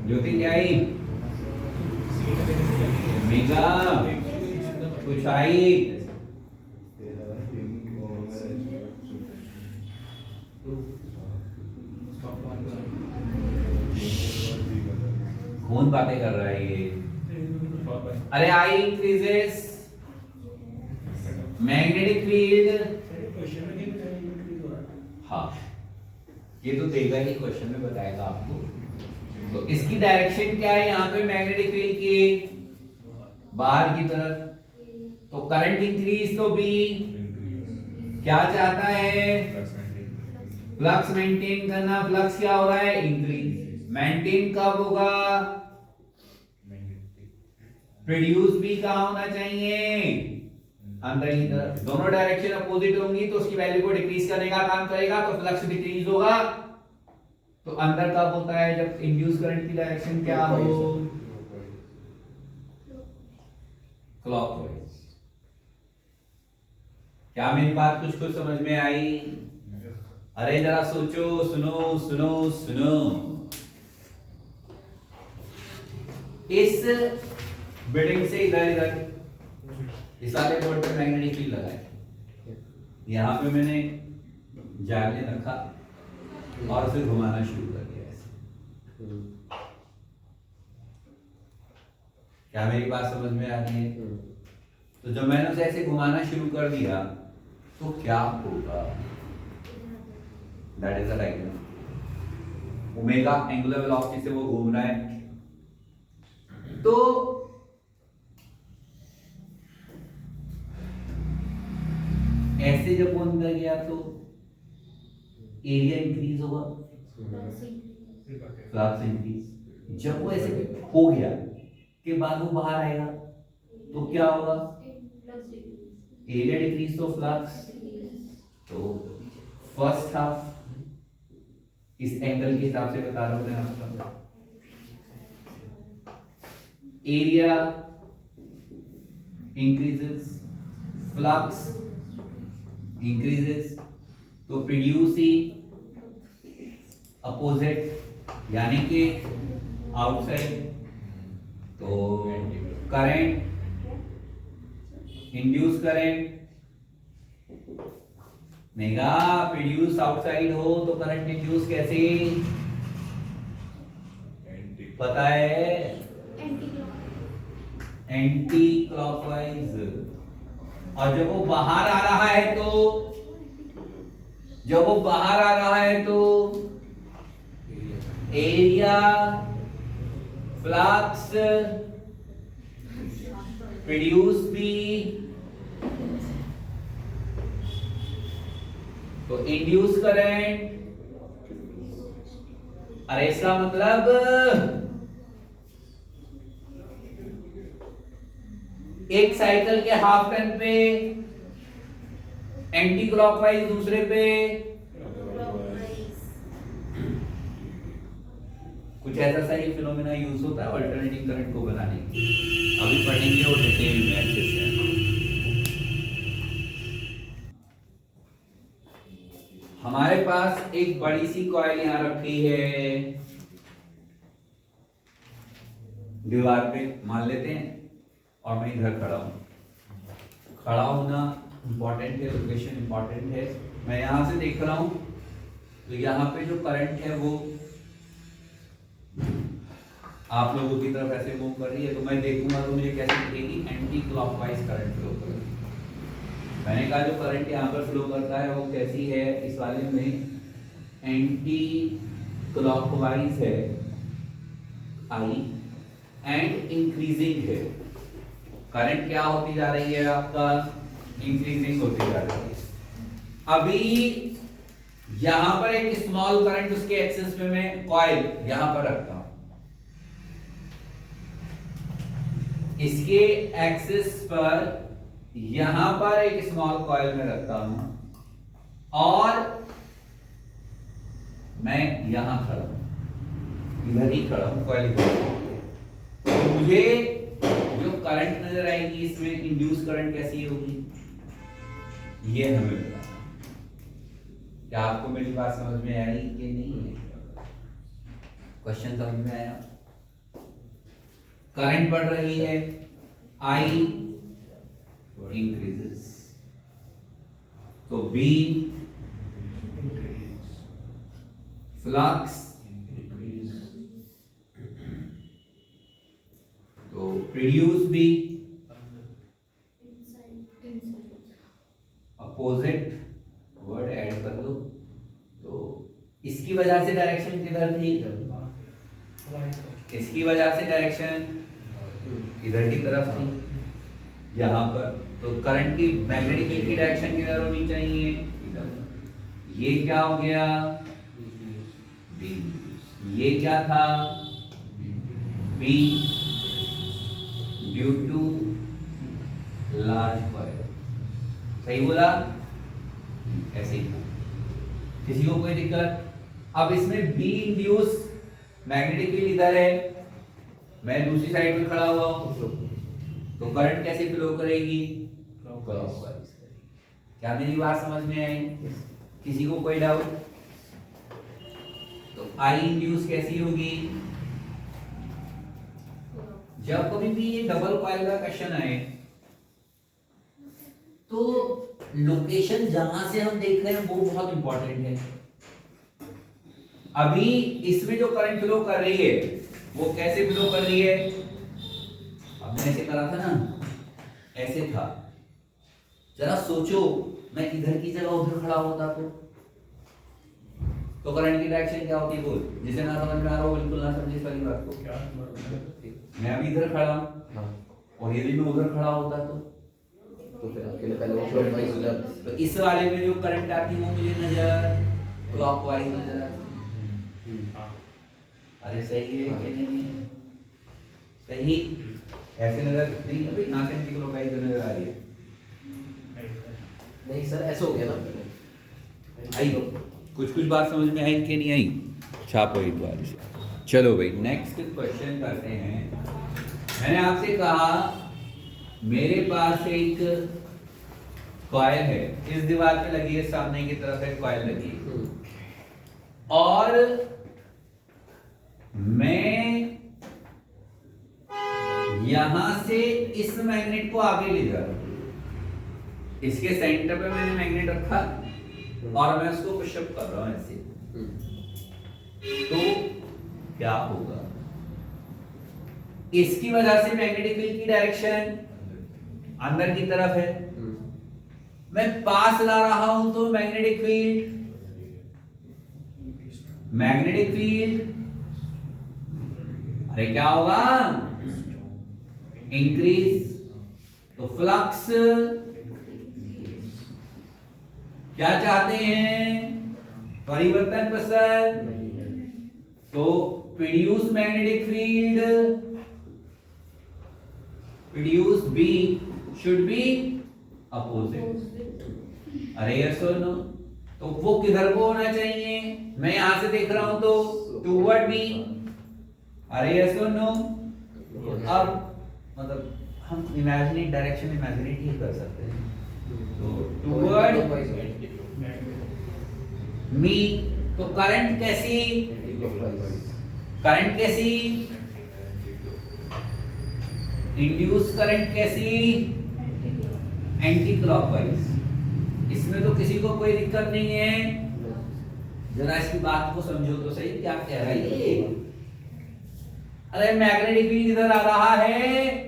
ज्योति क्या आई? मेगा कुछ आई? कौन बातें कर रहा है ये? अरे आई इंक्रीजेस मैग्नेटिक फील्ड। हाँ ये तो देगा ही, क्वेश्चन में बताएगा आपको। तो इसकी डायरेक्शन क्या है यहाँ पे मैग्नेटिक फील्ड की? बाहर की तरफ। तो करंट इंक्रीज तो भी क्या चाहता है? फ्लक्स मेंटेन करना। फ्लक्स क्या हो रहा है? इंक्रीज। मेंटेन कब होगा? प्रोड्यूस भी कहाँ होना चाहिए? अंदर की तरफ। दोनों डायरेक्शन अपोजिट होंगी तो उसकी वैल्यू को डिक्रीज करने का काम करेगा, तो फ्लक्स डिक्रीज होगा। तो अंदर कब होता है? जब इंड्यूस करंट की डायरेक्शन क्या हो? क्लॉकवाइज। क्या मेरी बात कुछ कुछ समझ में आई? अरे जरा सोचो, सुनो सुनो सुनो। इस बिल्डिंग से इधर इधर इस वाले बोर्ड पे मैग्नेटिक फील्ड लगा है। यहाँ पे मैंने जाले रखा और फिर घुमाना शुरू कर दिया ऐसे। क्या मेरी बात समझ में आ रही है? तो जब मैंने उसे ऐसे घुमाना शुरू कर दिया तो क्या होगा? That is the diagram. Omega angular velocity से वो घूम रहा है, तो ऐसे जब वो अंदर गया तो एरिया इंक्रीज होगा, फ्लक्स इंक्रीज। जब वो ऐसे हो गया के बाद वो बाहर आएगा तो क्या होगा? एरिया डिक्रीज तो फ्लक्स। तो फर्स्ट हाफ इस एंगल के हिसाब से बता रहा हूं मैं आपको। एरिया इंक्रीजेस, फ्लक्स इंक्रीजेस, तो प्रोड्यूस ही अपोजिट यानी कि आउटसाइड। तो करंट इंड्यूस करंट नेगा प्रोड्यूस आउटसाइड हो तो करंट इंड्यूस कैसे, पता है, एंटी क्लॉकवाइज। और जब वो बाहर आ रहा है तो, जब वो बाहर आ रहा है तो एरिया फ्लक्स प्रोड्यूस भी, तो इंड्यूस करंट। अरे इसका मतलब एक साइकिल के हाफ टर्न पे एंटी क्लॉकवाइज, दूसरे पे कुछ ऐसा सा ही फिनोमेना यूज होता है अल्टरनेटिंग करंट को बनाने के लिए। अभी पढ़ेंगे और डिटेल में अच्छे से। हमारे पास एक बड़ी सी कॉइल यहां रखी है दीवार पे, मान लेते हैं, और मैं इधर खड़ा हूं। खड़ा होना इंपॉर्टेंट है, लोकेशन इंपॉर्टेंट है। मैं यहां से देख रहा हूं तो यहाँ पे जो करंट है वो आप लोगों की तरफ ऐसे मूव कर रही है, तो मैं देखूंगा तो मुझे कैसे दिखेगी, एंटी क्लॉकवाइज करंट फ्लो कर रही है। मैंने कहा जो करंट यहाँ पर फ्लो करता है वो कैसी है, इस वाले में एंटी क्लॉकवाइज है आई एंड इंक्रीजिंग है। करंट क्या होती जा रही है आपका, इंक्रीजिंग होती जा रही है। अभी यहां पर एक स्मॉल करंट उसके एक्सिस में मैं कॉइल यहां पर रखता हूं, इसके एक्सिस पर यहां पर एक स्मॉल कॉइल में रखता हूं और मैं यहां खड़ा हूं, इधर ही खड़ा हूं, कॉइल तो मुझे जो करंट नजर आएगी इसमें इंड्यूस करंट कैसी होगी ये हमें बताना। क्या आपको मेरी बात समझ में आई कि नहीं है? क्वेश्चन समझ में आया? करंट बढ़ रही है, आई इंक्रीजेस, तो बी फ्लक्स, तो प्रोड्यूस भी अपोजिट वर्ड ऐड कर लो। तो इसकी वजह से डायरेक्शन किधर थी, इसकी वजह से डायरेक्शन इधर की तरफ थी यहां पर, तो करंट की मैग्नेटिक फील्ड की डायरेक्शन किधर होनी चाहिए, इधर। ये क्या हो गया, बी। ये क्या था, B due to large coil. सही बोला, ऐसे ही। किसी को कोई दिक्कत? अब इसमें बी इंड्यूस, मैग्नेटिक फील्ड इधर है, मैं दूसरी साइड में खड़ा हुआ हूं, तो करंट कैसे फ्लो करेगी, क्लॉकवाइज। क्या मेरी बात समझ में आई? किसी को कोई डाउट? तो आई इंड्यूस कैसी होगी, जब कभी भी ये डबल कॉइल का क्वेश्चन आए तो लोकेशन जहां से हम देख रहे हैं वो बहुत इंपॉर्टेंट है। अभी इसमें जो करंट फ्लो कर रही है वो कैसे फ्लो कर रही है, हमने ऐसे करा था ना, ऐसे था। जरा सोचो मैं इधर की जगह उधर खड़ा होता तो करंट की डायरेक्शन क्या होती, बोल। जिसे ना समझ में आ रहा हो बिल्कुल ना समझे इस वाली बात को। मैं अभी इधर खड़ा हूं और यदि मैं उधर खड़ा होता तो फिर अकेले पहले वो क्लॉकवाइज हो जाता। तो इस वाले में जो करंट आती है वो मुझे नजर क्लॉकवाइज नजर आती। अरे सही है कि नहीं, सही ऐसे नजर नहीं, अभी ना से क्लॉकवाइज नजर आ रही है। नहीं सर ऐसे हो गया ना, आई कुछ कुछ बात समझ में आई कि नहीं आई? छापो एक बार से। चलो भाई नेक्स्ट क्वेश्चन करते हैं। मैंने आपसे कहा मेरे पास एक कॉइल है, इस दीवार पे लगी है, सामने की तरफ एक कॉइल लगी है और मैं यहां से इस मैग्नेट को आगे ले जा रहा हूं। इसके सेंटर पे मैंने मैग्नेट रखा और मैं उसको पुशअप कर रहा हूं ऐसे, तो क्या होगा? इसकी वजह से मैग्नेटिक फील्ड की डायरेक्शन अंदर की तरफ है, मैं पास ला रहा हूं तो मैग्नेटिक फील्ड अरे क्या होगा? इंक्रीज। तो फ्लक्स क्या चाहते हैं? परिवर्तन पसंद। तो produce magnetic field, produce B should be opposite. अरे यस और नो? तो वो किधर को होना चाहिए? मैं यहां से देख रहा हूं तो टूवर्ड बी। अरे यस और नो? अब मतलब हम इमेजिनेट डायरेक्शन इमेजिनेट ही कर सकते हैं, तो टूवर्ड मी। तो करंट कैसी? इंड्यूस करंट कैसी? Anti clockwise. इसमें तो किसी को कोई दिक्कत नहीं है। जरा इसकी बात को समझो तो सही, क्या कह रहा है ये? अरे मैग्नेटिक फील्ड इधर आ रहा है।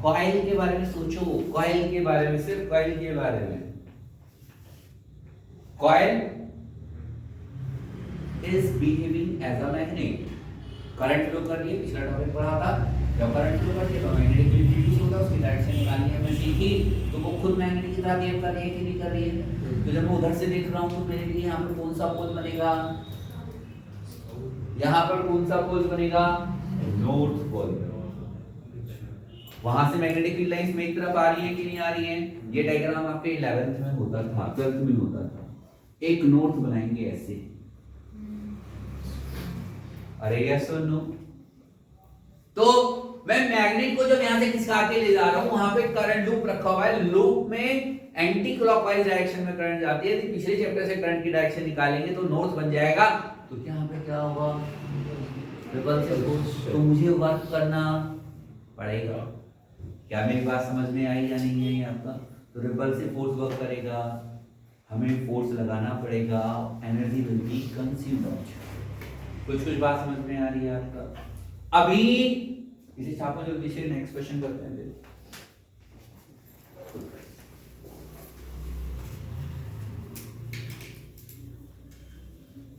कॉइल के बारे में सोचो, कॉइल के बारे में, सिर्फ कॉइल के बारे में। Coil is behaving as a magnet. Current flow कर रही है, पिछला टॉपिक पढ़ा था, जब करंट फ्लो करती है तो मैग्नेटिक फील्ड प्रोड्यूस होता है, उसकी डायरेक्शन निकालनी है, मैं सीखी। तो वो खुद मैग्नेटिक की तरह बिहेव कर रही है कि नहीं कर रही है? तो जब मैं उधर से देख रहा हूं तो मेरे लिए यहाँ पर कौन सा पोल बनेगा? यहाँ पर कौन सा पोल बनेगा? North pole. वहां से मैग्नेटिक फील्ड लाइंस मेरी तरफ आ रही है कि नहीं आ रही है? ये डायग्राम आपके 11th में होता था, 12th में होता था। एक नोट बनाएंगे ऐसे। अरे यस और नो? तो मैं मैग्नेट को जब यहां से खिसका के ले जा रहा हूं, वहां पे करंट लूप रखा हुआ है, लूप में एंटी क्लॉकवाइज डायरेक्शन में करंट जाती है। तो पिछले चैप्टर से करंट की डायरेक्शन निकालेंगे तो नॉर्थ बन जाएगा। तो क्या यहाँ पे क्या होगा? रिपल से फोर्स। तो मुझे वर्क करना पड़ेगा। क्या मेरी बात समझ में आई या नहीं आई आपका? तो रिपल से फोर्स वर्क करेगा, हमें फोर्स लगाना पड़ेगा, एनर्जी विल बी कंज्यूम्ड। कुछ बात समझ में आ रही है आपका? अभी इसे छापो जल्दी से, नेक्स्ट क्वेश्चन करते हैं फिर।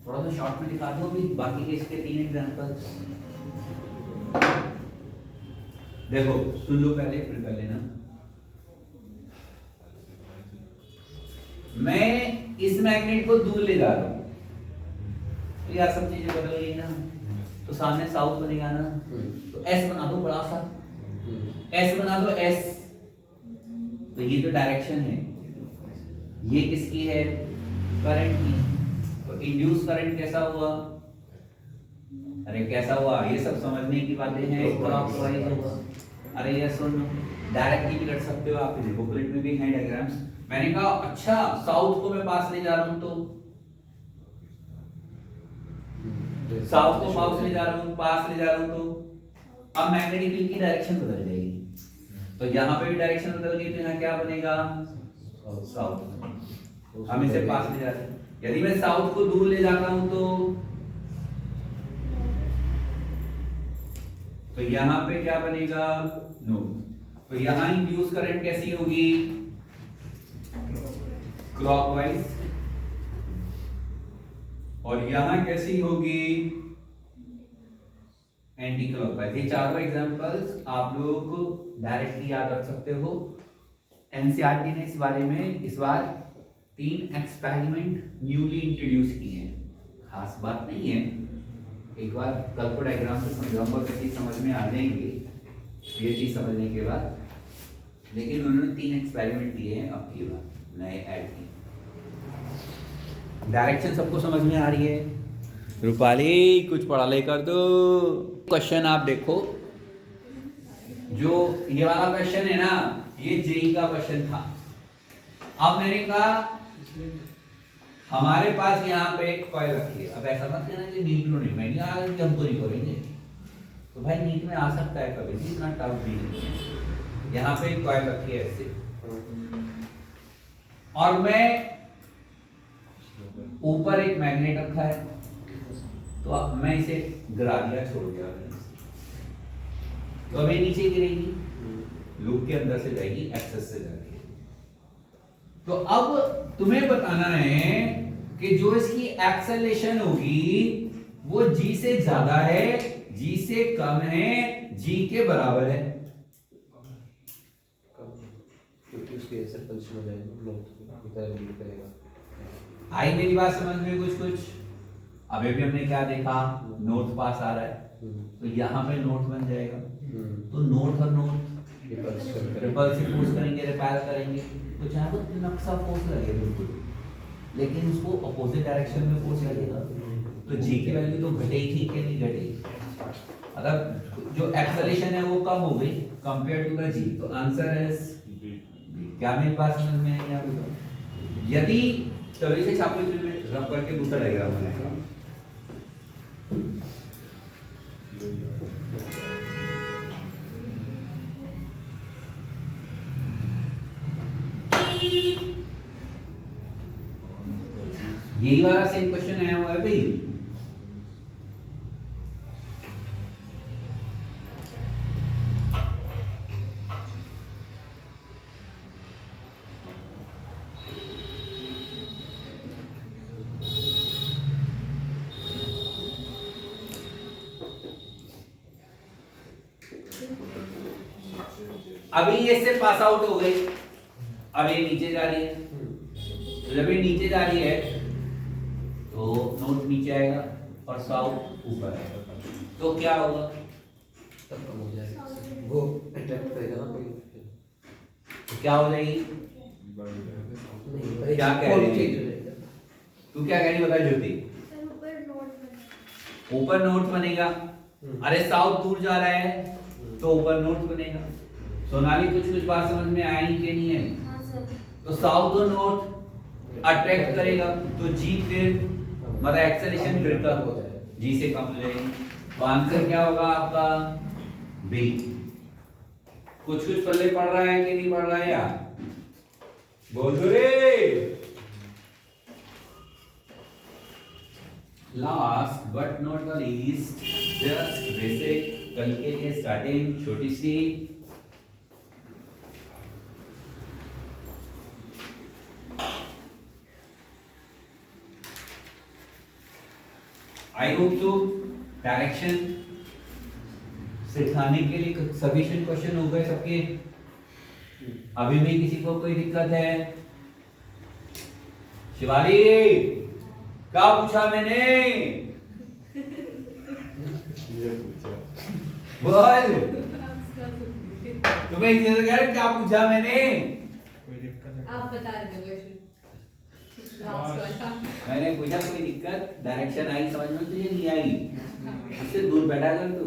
थोड़ा सा शॉर्ट में दिखा दो अभी बाकी के इसके 3 एग्जांपल्स। देखो सुन लो पहले, फिर कर लेना। मैं इस मैग्नेट को दूर ले जा रहा हूं, तो यार सब चीजें बदल गई ना। तो सामने साउथ बनेगा ना, तो एस बना दो बड़ा सा, एस बना दो एस। तो ये जो डायरेक्शन है ये किसकी है? करंट की। तो इंड्यूस करंट कैसा हुआ? अरे कैसा हुआ? ये सब समझने की बातें हैं। क्लॉकवाइज होगा। अरे ये सुन, डायरेक्टली भी कर सकते हो आप, बुकलेट में भी हैं डायग्राम्स। मैंने कहा अच्छा साउथ को मैं पास ले जा रहा हूं, तो साउथ को माउस ले जा रहा हूं, पास ले जा रहा हूं, तो अब मैग्नेटिक फील्ड की डायरेक्शन बदल जाएगी। तो यहां पे भी डायरेक्शन बदल गई, तो यहां क्या बनेगा? साउथ। हम इसे पास ले जा रहे हैं। यदि मैं साउथ को दूर ले जाता हूं तो यहां पे क्या बनेगा? नॉर्थ। तो यहां इंड्यूस करंट कैसी होगी? क्लॉकवाइज। और यहां कैसी होगी? Anti clockwise. ये चारों एग्जांपल्स आप लोग डायरेक्टली याद रख सकते हो। एनसीईआरटी ने इस बारे में इस बार 3 एक्सपेरिमेंट न्यूली इंट्रोड्यूस किए हैं। खास बात नहीं है, एक बार कल को डायग्राम से समझाऊंगा तो चीज समझ में आ जाएंगे ये चीज समझने के बाद। लेकिन उन्होंने 3 एक्सपेरिमेंट दिए हैं अब की बार नए ऐड किए। डायरेक्शन सबको समझ में आ रही है? रूपाली कुछ पढ़ा ले कर दो। क्वेश्चन आप देखो, जो ये वाला क्वेश्चन है ना, ये जेई का क्वेश्चन था। अब मैंने कहा हमारे पास यहाँ पे एक कॉइल रखी है। अब ऐसा मत कहना कि नीट में नहीं, मैं नहीं आ रही, हम तो नहीं करेंगे। तो भाई नीट में आ सकता है कभी भी, इतना टफ नहीं है। यहाँ पे एक कॉइल रखी है ऐसे, और मैं ऊपर एक मैग्नेट रखा है, तो अब मैं इसे गिरा दिया, छोड़ दिया, तो अब ये नीचे गिरेगी, लूप के अंदर से जाएगी, एक्सेस से जाएगी। तो अब तुम्हें बताना है कि जो इसकी एक्सेलेरेशन होगी वो g से ज्यादा है, g से कम है, g के बराबर है। क्योंकि उसके सर्कल्स में जाएगा, लोग करेगा। आई मेरी बात समझ में कुछ? अभी भी हमने क्या देखा, नोट पास आ रहा है, तो यहाँ पे नोट बन जाएगा, तो नोट और नोट रिपल्सिव फोर्स करेंगे, रिपेल करेंगे, तो चाहे तो नक्शा फोर्स लगे बिल्कुल, लेकिन उसको अपोजिट डायरेक्शन में फोर्स लगेगा, तो जी की वैल्यू तो घटेगी कि नहीं घटेगी? अगर जो एक्सेलरेशन है वो कम हो गई कंपेयर टू द जी, तो आंसर इज क्या मेरी बात समझ में आई आपको? यदि तभी से छापो में रब करके दूसरा डायग्राम बनाएगा। यही वाला सेम क्वेश्चन आया हुआ है भाई। अभी ये इससे पास आउट हो गई, अब ये नीचे जा रही है, तो जब ये नीचे जा रही है तो नोट नीचे आएगा और साउथ ऊपर आएगा, तो क्या होगा? तब कम हो जाएगा, वो अट्रैक्ट करेगा ना कोई, तो क्या हो जाएगी? नहीं क्या कह रही थी? तू क्या कह रही बता ज्योति? सर ऊपर नोट बनेगा। ऊपर नोट बनेगा। अरे साउथ दूर जा रहा है तो ऊपर नोट बनेगा। सोनाली कुछ बात समझ में आई कि नहीं है? हाँ सर। तो साउथ और नॉर्थ अट्रैक्ट करेगा, तो जी फिर मतलब एक्सेलरेशन फिर कम हो जाएगा, जी से कम हो जाएगी, तो आंसर क्या होगा आपका? बी। कुछ पल्ले पड़ रहा है कि नहीं पड़ रहा है यार? बोल दो रे। Last but not the least, just basic, कल के लिए स्टार्टिंग छोटी सी। आई होप सो डायरेक्शन सिखाने के लिए सफिशिएंट क्वेश्चन हो गए सबके। अभी भी किसी को कोई दिक्कत है? शिवाली क्या पूछा मैंने? बोल, तुम्हें इसे कह रहे क्या पूछा मैंने? आप बता रहे थे मैंने पूछा कोई दिक्कत? डायरेक्शन आई समझ में तुझे नहीं आई? उससे दूर बैठा कर तू,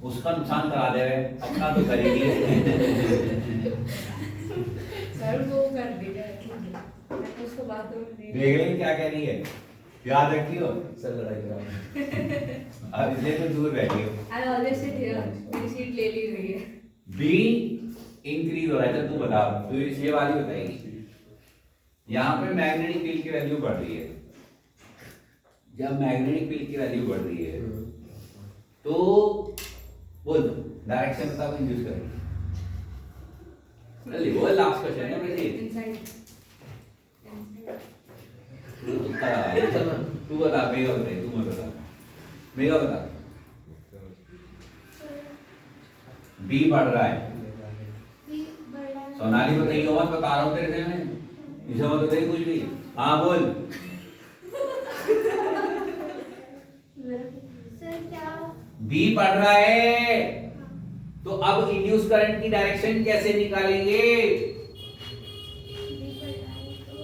उसका नुकसान करा दे रहे, अपना तो करेगी। सर वो कर देगा, उसको बात देख रही क्या कह रही है, याद रखियो। सर लड़ाई करा, अब इसलिए तो दूर बैठी हो। आई ऑलवेज सिट हियर, मेरी सीट ले ली हुई है। बी इंक्रीज हो रहा है, तो तू बता, तू ये वाली बताएगी। यहाँ पे मैग्नेटिक फील्ड की वैल्यू बढ़ रही है, जब मैग्नेटिक फील्ड की वैल्यू बढ़ रही है तो बोल दो डायरेक्शन बता, को यूज करेंगे। चलिए वो लास्ट क्वेश्चन है मेरे। इनसाइड तू बता, मेगा बता, तू मत बता, मेगा बता। बी बढ़ रहा है, भी बढ़ रहा है। सोनाली बताइए, मत बता रहा हूँ तेरे से मैं, इसे मत बताइए कुछ भी। हाँ बोल। सर क्या? बी बढ़ रहा है, तो अब इंड्यूस करंट की डायरेक्शन कैसे निकालेंगे? भी बढ़ रहा है तो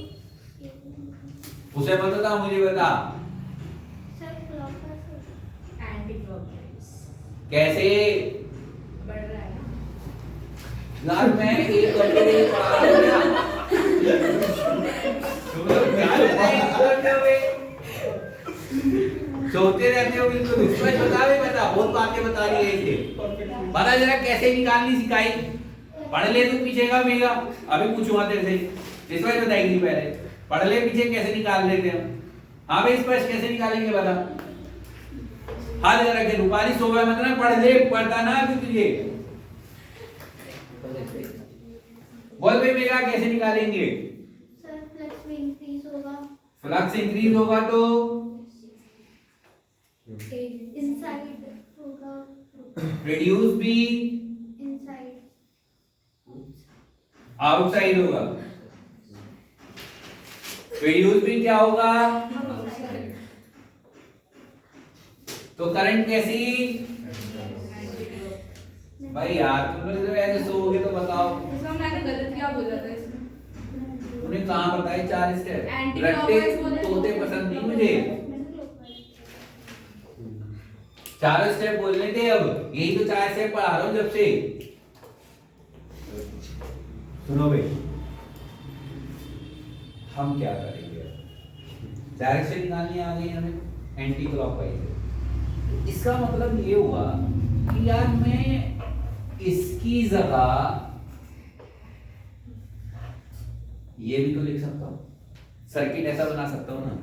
उसे मत बता, मुझे बता। Sir clockwise. एंटी क्लॉकवाइज कैसे? बढ़ रहा है। यार मैं एक घंटे नहीं पढ़ा रहा हूँ। तुम लोग क्या करते हो? सोते रहते हो बिल्कुल। उसमें बता, बहुत बातें बता रही है इसे। पता जरा कैसे निकालनी सिखाई। पढ़ ले तू पीछे का मेगा, अभी पूछूंगा तेरे से। इस बार बताएगी पहले पढ़ ले पीछे कैसे निकाल लेते हम। हाँ भाई स्पर्श कैसे निकालेंगे बता। हाथ लगा के रूपाली सोवा मतलब पढ़ ले पढ़ता ना अभी तुझे। बोल भाई मेगा कैसे निकालेंगे। सर फ्लक्स में इंक्रीज होगा। फ्लक्स इंक्रीज होगा तो इनसाइड होगा। रिड्यूस भी इनसाइड आउटसाइड होगा। रिड्यूस भी क्या होगा तो करंट कैसी। भाई यार तुम लोग तो ऐसे सोओगे तो बताओ। इसमें मैंने गलत क्या बोला था इसमें। तूने कहां बताई 4 स्टेप Anti रट्टे clockwise बोले तोते पसंद नहीं मुझे। 4 स्टेप बोलने थे अब यही तो 4 स्टेप पढ़ा रहा हूं जब से। सुनो भाई हम क्या करेंगे डायरेक्शन निकालनी आ गई हमें एंटी क्लॉकवाइज। इसका मतलब ये हुआ कि यार मैं इसकी जगह ये भी तो लिख सकता हूं सर्किट ऐसा बना सकता हूं ना।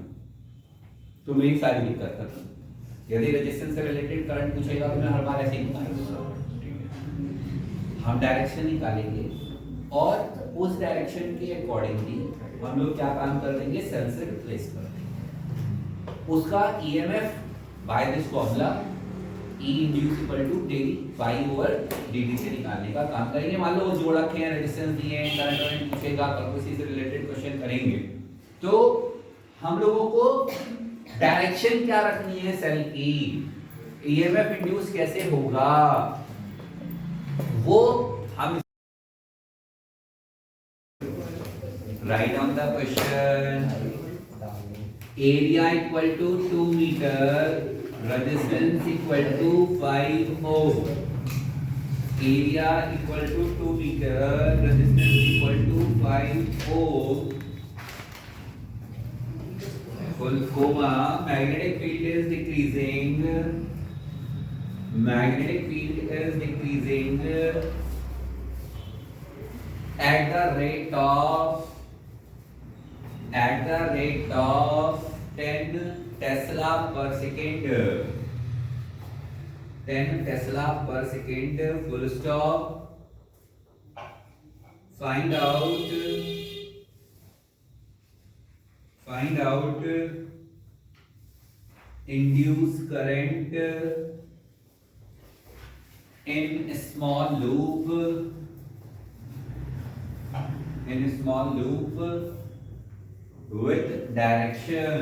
तो मैं एक सारी दिक्कत करता हूं यदि रेजिस्टेंस से रिलेटेड करंट पूछेगा तो मैं हर बार ऐसे ही निकालूंगा। हम डायरेक्शन निकालेंगे और उस डायरेक्शन के अकॉर्डिंगली हम लोग क्या काम कर देंगे सेल से रिप्लेस कर देंगे उसका EMF by this formula E induce equal to डेली y ओवर dt से निकालने का काम करेंगे। मान लो वो जोड़ रखे हैं रेजिस्टेंस दिए हैं करंट पूछेगा उसी से रिलेटेड क्वेश्चन करेंगे तो हम लोगों को डायरेक्शन क्या रखनी है सेल की ईएमएफ इंड्यूस कैसे होगा वो हम write on the question. Area equal to 2 metre resistance equal to 5 ohm area equal to 2 meter resistance equal to 5 ohm full comma magnetic field is decreasing at the rate of 10 Tesla per second 10 Tesla per second full stop। find out induced current in small loop with direction।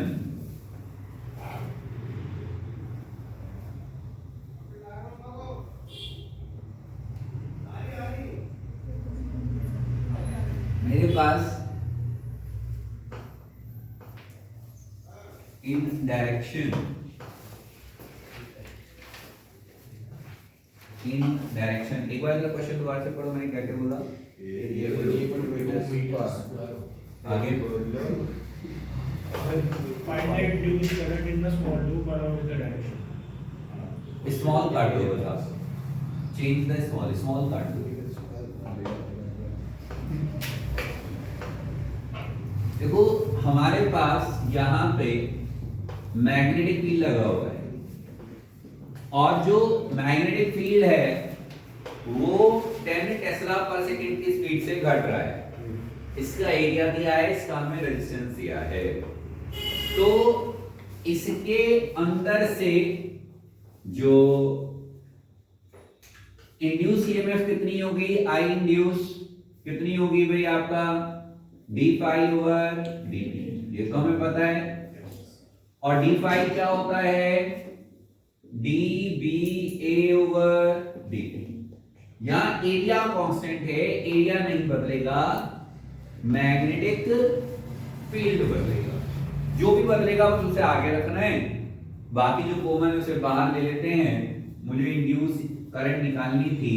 मेरे पास इन direction एक बार question दोबारा से पढ़ो मैंने क्या क्या बोला। आगे Find the induced current in the small loop around the direction. Small काट दो बता चेंज द स्मॉल काट दो। देखो हमारे पास यहाँ पे मैग्नेटिक फील्ड लगा हुआ है और जो मैग्नेटिक फील्ड है वो 10 टेस्ला पर सेकंड की स्पीड से घट रहा है। इसका एरिया दिया है इसका हमें रेजिस्टेंस दिया है तो इसके अंदर से जो इंड्यूस ईएमएफ कितनी होगी आई इंड्यूस कितनी होगी भाई आपका डी फाई ओवर डी ये तो हमें पता है और डी फाई क्या होता है डी बी ए ओवर डी यहां एरिया कांस्टेंट है एरिया नहीं बदलेगा मैग्नेटिक फील्ड बदलेगा जो भी बदलेगा बस उसे आगे रखना है बाकी जो कॉमन है उसे बाहर ले लेते हैं। मुझे इंड्यूस करंट निकालनी थी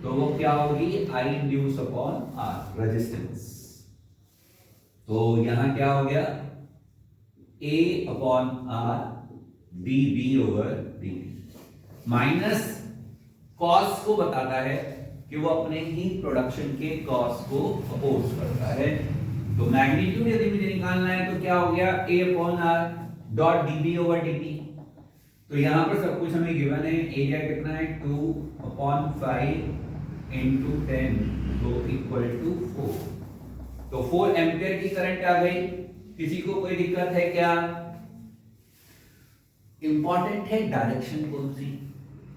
तो वो क्या होगी I induce upon R resistance तो यहां क्या हो गया A upon R d B over d minus cause को बताता है कि वो अपने ही प्रोडक्शन के कॉस को अपोज करता है तो मैग्नीट्यूड यदि मुझे निकालना है तो क्या हो गया a upon r dot dv over dt। तो यहां पर सब कुछ हमें गिवन है, एरिया कितना है 2 अपॉन 5 इंटू 10 तो इक्वल टू 4। तो 4 एम्पियर की करंट आ गई। किसी को कोई दिक्कत है क्या? इंपॉर्टेंट है डायरेक्शन कौन सी,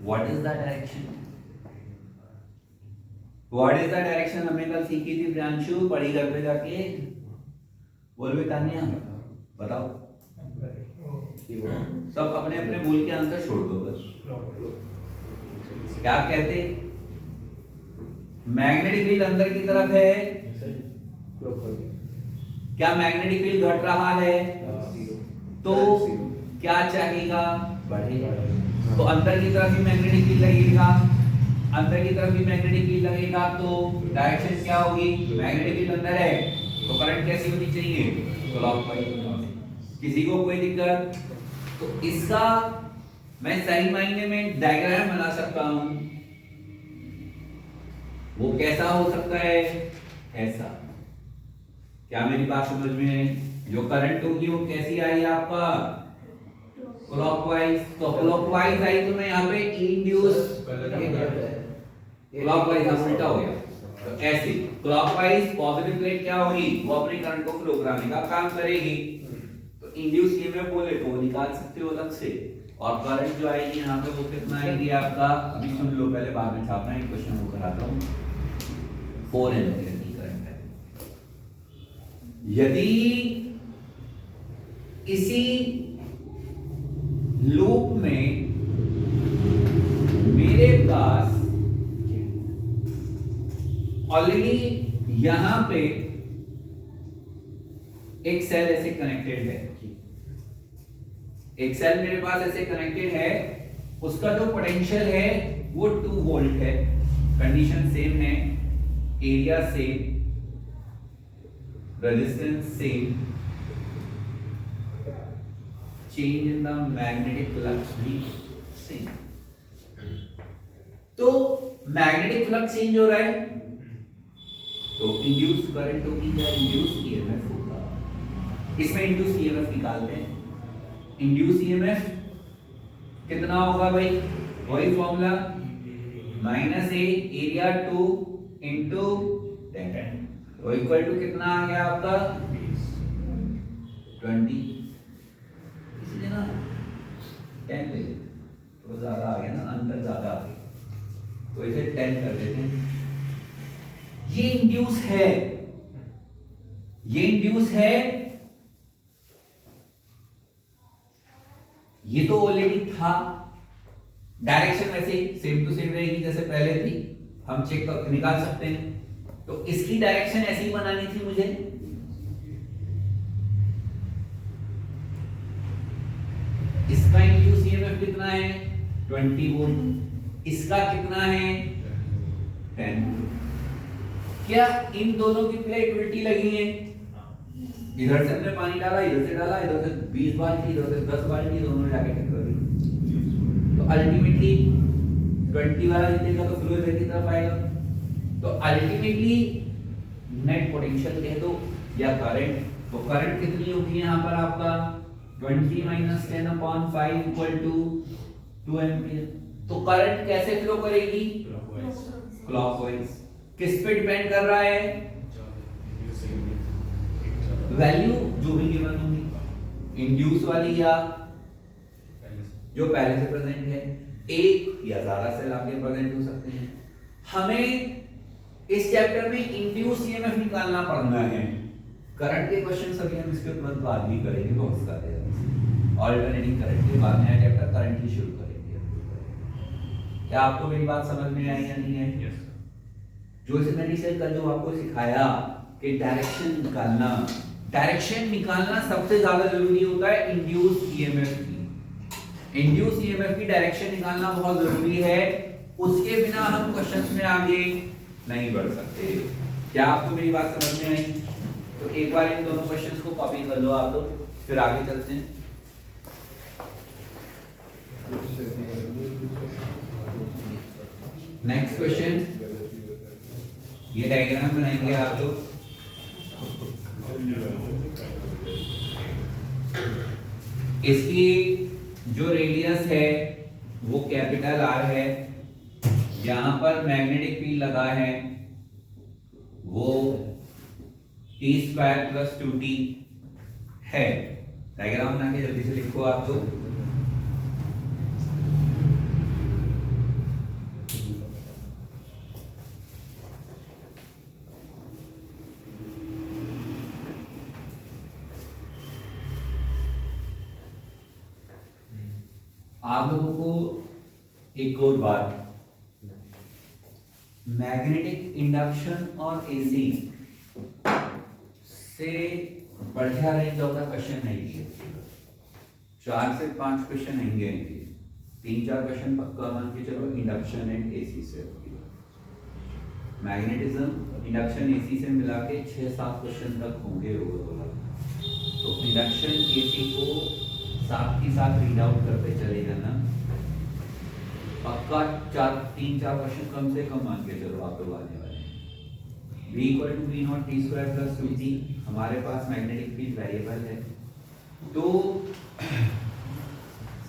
what is the direction, what is the direction हमने कल सीखी थी प्रियांशु, पढ़ी घर पे जाके बोल भी तान्या बताओ। सब अपने अपने बोल के आंसर छोड़ दो बस। क्या कहते, मैग्नेटिक फील्ड अंदर की तरफ है, क्या मैग्नेटिक फील्ड घट रहा है तो क्या चाहेगा, बढ़ेगा। तो अंदर की तरफ भी मैग्नेटिक फील्ड लगेगा, अंदर की तरफ भी मैग्नेटिक फील्ड लगेगा तो डायरेक्शन क्या होगी, मैग्नेटिक फील्ड अंदर है तो करंट कैसी होनी चाहिए, क्लॉकवाइज। किसी को कोई दिक्कत? तो इसका मैं सही मायने में डायग्राम बना सकता हूं। वो कैसा हो सकता है, ऐसा। क्या मेरी बात समझ में है? जो करंट होगी वो कैसी आई आपका, क्लॉकवाइज। तो क्लॉकवाइज आई तो मैं यहाँ पे इंड्यूस, क्लॉकवाइज उल्टा हो गया। तो ऐसे क्लॉकवाइज पॉजिटिव प्लेट क्या होगी, वो अपने करंट को फ्लो कराने का काम करेगी। तो इंड्यूस ईएमएफ बोले तो निकाल सकते हो अलग से। और करंट जो आएगी यहाँ पे वो कितना आएगी आपका, अभी सुन लो, पहले बाद में छापना है, क्वेश्चन वो कराता हूँ। 4 एम्पीयर की करंट है। यदि इसी लूप में मेरे पास ऑलरेडी यहां पे एक सेल ऐसे कनेक्टेड है, एक सेल मेरे पास ऐसे कनेक्टेड है, उसका जो पोटेंशियल है वो 2 वोल्ट है, कंडीशन सेम है, area same, resistance same, change in the magnetic flux भी सेम। तो मैग्नेटिक फ्लक्स चेंज हो रहा है तो इंड्यूस करंट होगी या इंड्यूस ईएमएफ होगा। इसमें इंड्यूस ईएमएफ निकालते हैं। इंड्यूस ईएमएफ कितना होगा भाई, वही फॉर्मूला, माइनस ए एरिया 2 इंटू 10 तो इक्वल टू कितना आ गया आपका 20। इसलिए ना 10 ले लेते, तो ज्यादा आ गया ना, अंतर ज्यादा आ गया तो इसे 10 कर देते हैं। ये इंड्यूस है, ये इंड्यूस है, ये तो ऑलरेडी था। डायरेक्शन वैसे सेम टू सेम रहेगी जैसे पहले थी, हम चेक कर निकाल सकते हैं। तो इसकी डायरेक्शन ऐसी ही बनानी थी मुझे। इसका इंड्यूस ईएमएफ कितना है 20 वोल्ट, इसका कितना है 10 वोल्ट। क्या इन दोनों की प्लेट उल्टी लगी है, इधर से हमने पानी डाला, इधर से डाला, इधर से 20 बाल्टी, इधर से 10 बाल्टी, दोनों जाके टक्कर गई। तो अल्टीमेटली 20 वाला जीतेगा तो फ्लो इधर की तरफ आएगा। तो अल्टीमेटली नेट पोटेंशियल कह दो या करंट, तो करंट कितनी होगी यहाँ पर आपका 20 minus 10 upon 5 equal to 2 ampere. तो करंट कैसे फ्लो करेगी, क्लॉकवाइज। किस पे डिपेंड कर रहा है, वैल्यू जो भी गिवन होगी, इंड्यूस वाली या जो पहले से प्रेजेंट है, एक या ज्यादा से लाके प्रेजेंट हो सकते हैं। हमें इस चैप्टर में इंड्यूस ईएमएफ निकालना पड़ना है। करंट के क्वेश्चन सभी हम इसके तुरंत बाद भी करेंगे, बहुत सारे ऑल्टरनेटिंग करंट के बाद नया चैप्टर करंट ही शुरू करेंगे। क्या आपको मेरी बात समझ में आई या नहीं है? जो मैंने से कल जो आपको सिखाया कि डायरेक्शन निकालना, डायरेक्शन निकालना सबसे ज्यादा जरूरी होता है इंड्यूस ईएमएफ की। इंड्यूस ईएमएफ की डायरेक्शन निकालना बहुत जरूरी है, उसके बिना हम क्वेश्चंस में आगे नहीं बढ़ सकते। क्या आपको मेरी बात समझ में आई? तो एक बार इन दोनों क्वेश्चंस को कॉपी कर लो आप लोग, फिर आगे चलते हैं। नेक्स्ट क्वेश्चन, ये डायग्राम बनाएंगे आप लोग। इसकी जो रेडियस है वो कैपिटल आर है, यहां पर मैग्नेटिक फील्ड लगा है वो टी स्क्वायर प्लस 2t है। डायग्राम बना के जल्दी से लिखो आप तो। आप लोगों को एक और बात, मैग्नेटिक इंडक्शन और एसी से बढ़िया रेंज ऑफ द क्वेश्चन नहीं है। 4 से 5 क्वेश्चन आएंगे, 3-4 क्वेश्चन पक्का मान के चलो इंडक्शन एंड एसी से। मैग्नेटिज्म इंडक्शन एसी से मिला के 6-7 क्वेश्चन तक होंगे ओवरऑल। तो इंडक्शन एसी को साथ ही साथ रीड आउट करते चले जाना, पक्का 3-4 क्वेश्चन कम से कम मान के चलो आप लोग आने वाले हैं। V = V0 t square plus 2t हमारे पास मैग्नेटिक फील्ड वेरिएबल है। तो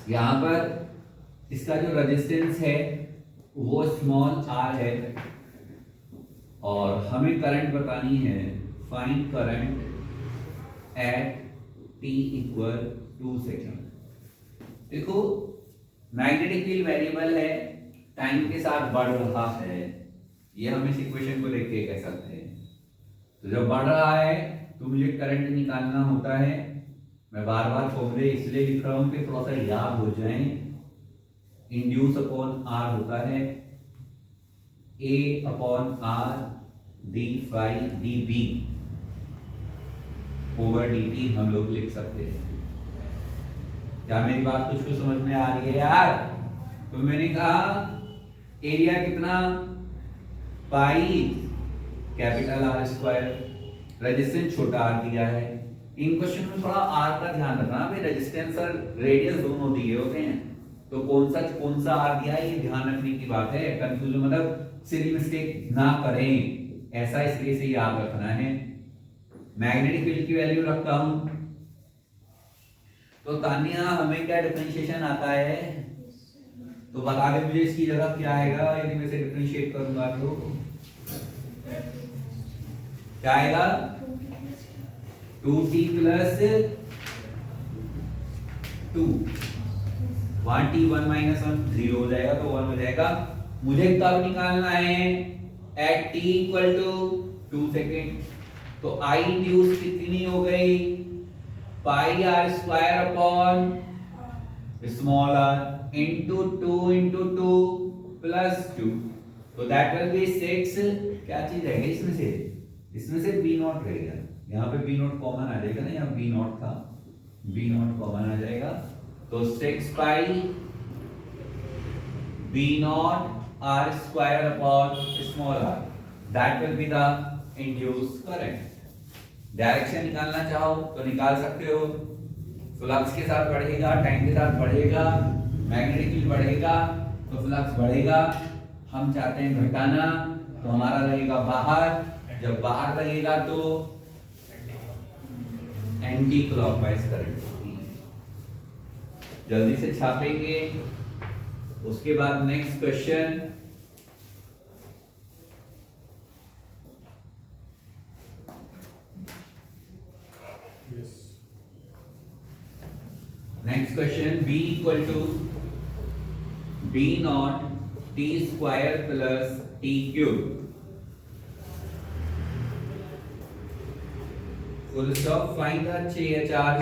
यहाँ पर इसका जो रेजिस्टेंस है वो स्मॉल r है और हमें करंट बतानी है। Find current eight t = 2 second. देखो मैग्नेटिक फील्ड वेरिएबल है, टाइम के साथ बढ़ रहा है, ये हम इस इक्वेशन को लेके कह सकते हैं। तो जब बढ़ रहा है तो मुझे करंट निकालना होता है। मैं बार बार फॉर्मूले इसलिए लिख रहा हूं कि थोड़ा सा याद हो जाए। इंड्यूस अपॉन आर होता है A upon R d phi d B over D t हम लोग लिख सकते हैं। क्या मेरी बात कुछ कुछ समझ में आ रही है यार? तो मैंने कहा एरिया कितना, pi capital R square, resistance छोटा आर दिया है। इन क्वेश्चन में थोड़ा आर का ध्यान रखना भाई, रेजिस्टेंस और रेडियस दोनों दिए होते हैं, तो कौन सा आर दिया है ये ध्यान रखने की बात है। कंफ्यूजन मतलब सिली मिस्टेक ना करें, ऐसा इसलिए से याद रखना है। मैग्नेटिक फील्ड की वैल्यू रखता हूं, तो तानिया हमें क्या डिफरेंशिएशन आता है तो बता दे मुझे, इसकी जगह क्या आएगा यदि मैं इसे डिफरेंशिएट करूंगा तो क्या आएगा? 2t प्लस 2, 1t 1 - 1 0 हो जाएगा तो 1 हो जाएगा। मुझे कब निकालना है? At t = 2 second. तो I इंड्यूस कितनी हो गई? Pi R square upon small r into 2 × 2 + 2, तो दैट विल बी 6। क्या चीज रहेगी इसमें से? इसमें से b0 रहेगा। यहाँ पे b0 कॉमन आ जाएगा ना, यहाँ b0 था, b0 कॉमन आ जाएगा तो 6 पाई b0 r square upon small r, that will be the induced current. Direction निकालना चाहो तो निकाल सकते हो। फ्लक्स के साथ बढ़ेगा, टाइम के साथ बढ़ेगा, मैग्नेटिक फील्ड बढ़ेगा तो फ्लक्स बढ़ेगा। हम चाहते हैं घटाना, तो हमारा लगेगा बाहर। जब बाहर लगेगा तो एंटी क्लॉकवाइज करंट होगी। जल्दी से छापेंगे। उसके बाद next question, next question B = B0 t square plus t cube. Full stop. Find the charge,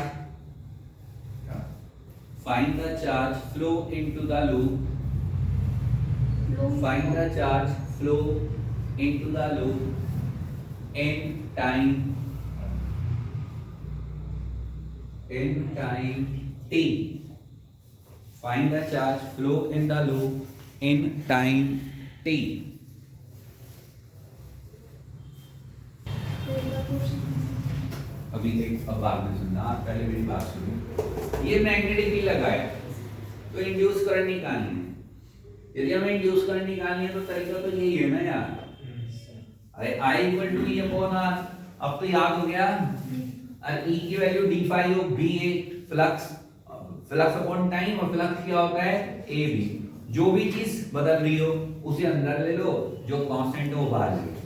find the charge flow into the loop, find the charge flow into the loop in time t. Find the charge flow in the loop in time t. अभी एक अब बात में सुनना, आप पहले मेरी बात सुनो। ये मैग्नेटिक फील्ड लगाया तो इंड्यूस करंट निकालनी है। यदि हमें इंड्यूस करंट निकालनी है तो तरीका तो यही है ना यार। अरे I = E अपॉन R, अब तो याद हो गया। और E की वैल्यू d फाई हो, B flux flux upon time, और फ्लक्स क्या होता है ए बी। जो भी चीज बदल रही हो उसे अंदर ले लो, जो कांस्टेंट हो बाहर ले लो।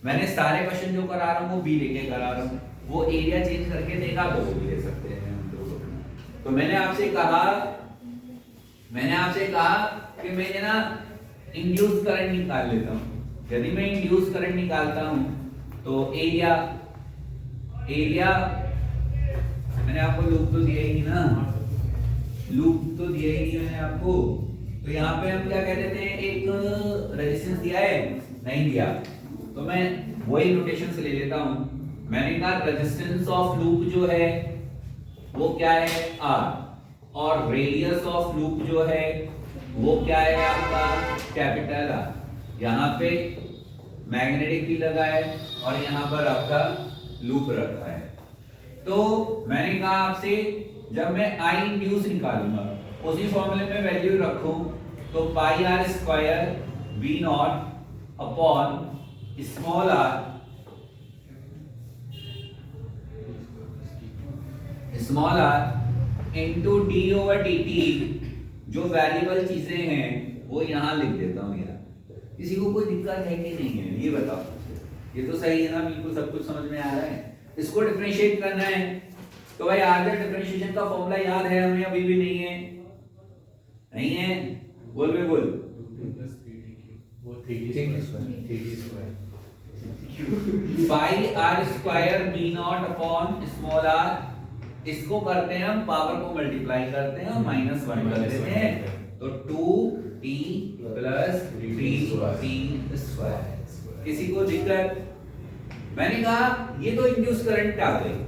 मैंने सारे क्वेश्चन जो करा रहा हूँ वो बी लेके करा रहा हूँ, वो एरिया चेंज करके देखा तो वो भी ले सकते हैं हम लोग। तो मैंने आपसे कहा कि मैं ना इंड्यूस करंट निकाल लेता हूँ। यदि मैं इंड्यूस करंट निकालता हूँ तो एरिया मैंने आपको लूप तो दिया ही ना, लूप तो दिया ही नहीं मैंने आपको। तो यहाँ पे हम क्या कह देते हैं, एक रेजिस्टेंस दिया है, नहीं दिया, तो मैं वही नोटेशन से ले लेता हूँ। मैंने कहा रेजिस्टेंस ऑफ लूप जो है वो क्या है R, और रेडियस ऑफ लूप जो है वो क्या है आपका कैपिटल R। यहाँ पे मैग्नेटिक फील्ड लगा है और यहाँ पर आपका लूप रखा है। तो मैंने कहा आपसे जब मैं आई इंड्यूस निकालूंगा उसी फॉर्मूले में वैल्यू रखूं तो pi R square B naught upon small R into D over D T, जो वेरिएबल चीजें हैं वो यहां लिख देता हूं यार। किसी को कोई दिक्कत है कि नहीं है ये बताओ? ये तो सही है ना, बिल्कुल सब कुछ समझ में आ रहा है। इसको डिफरेंशिएट करना है तो भाई आगे डिफरेंशिएशन का फॉर्मूला याद है हमें? अभी भी नहीं है? नहीं है? बोल बे बोल। Pi R square B naught upon small R, इसको करते हैं हम पावर को मल्टीप्लाई करते हैं और माइनस 1 कर देते हैं, तो 2t प्लस 3t स्क्वायर। किसी को दिक्कत? मैंने कहा ये तो इंड्यूस करंट आ गई।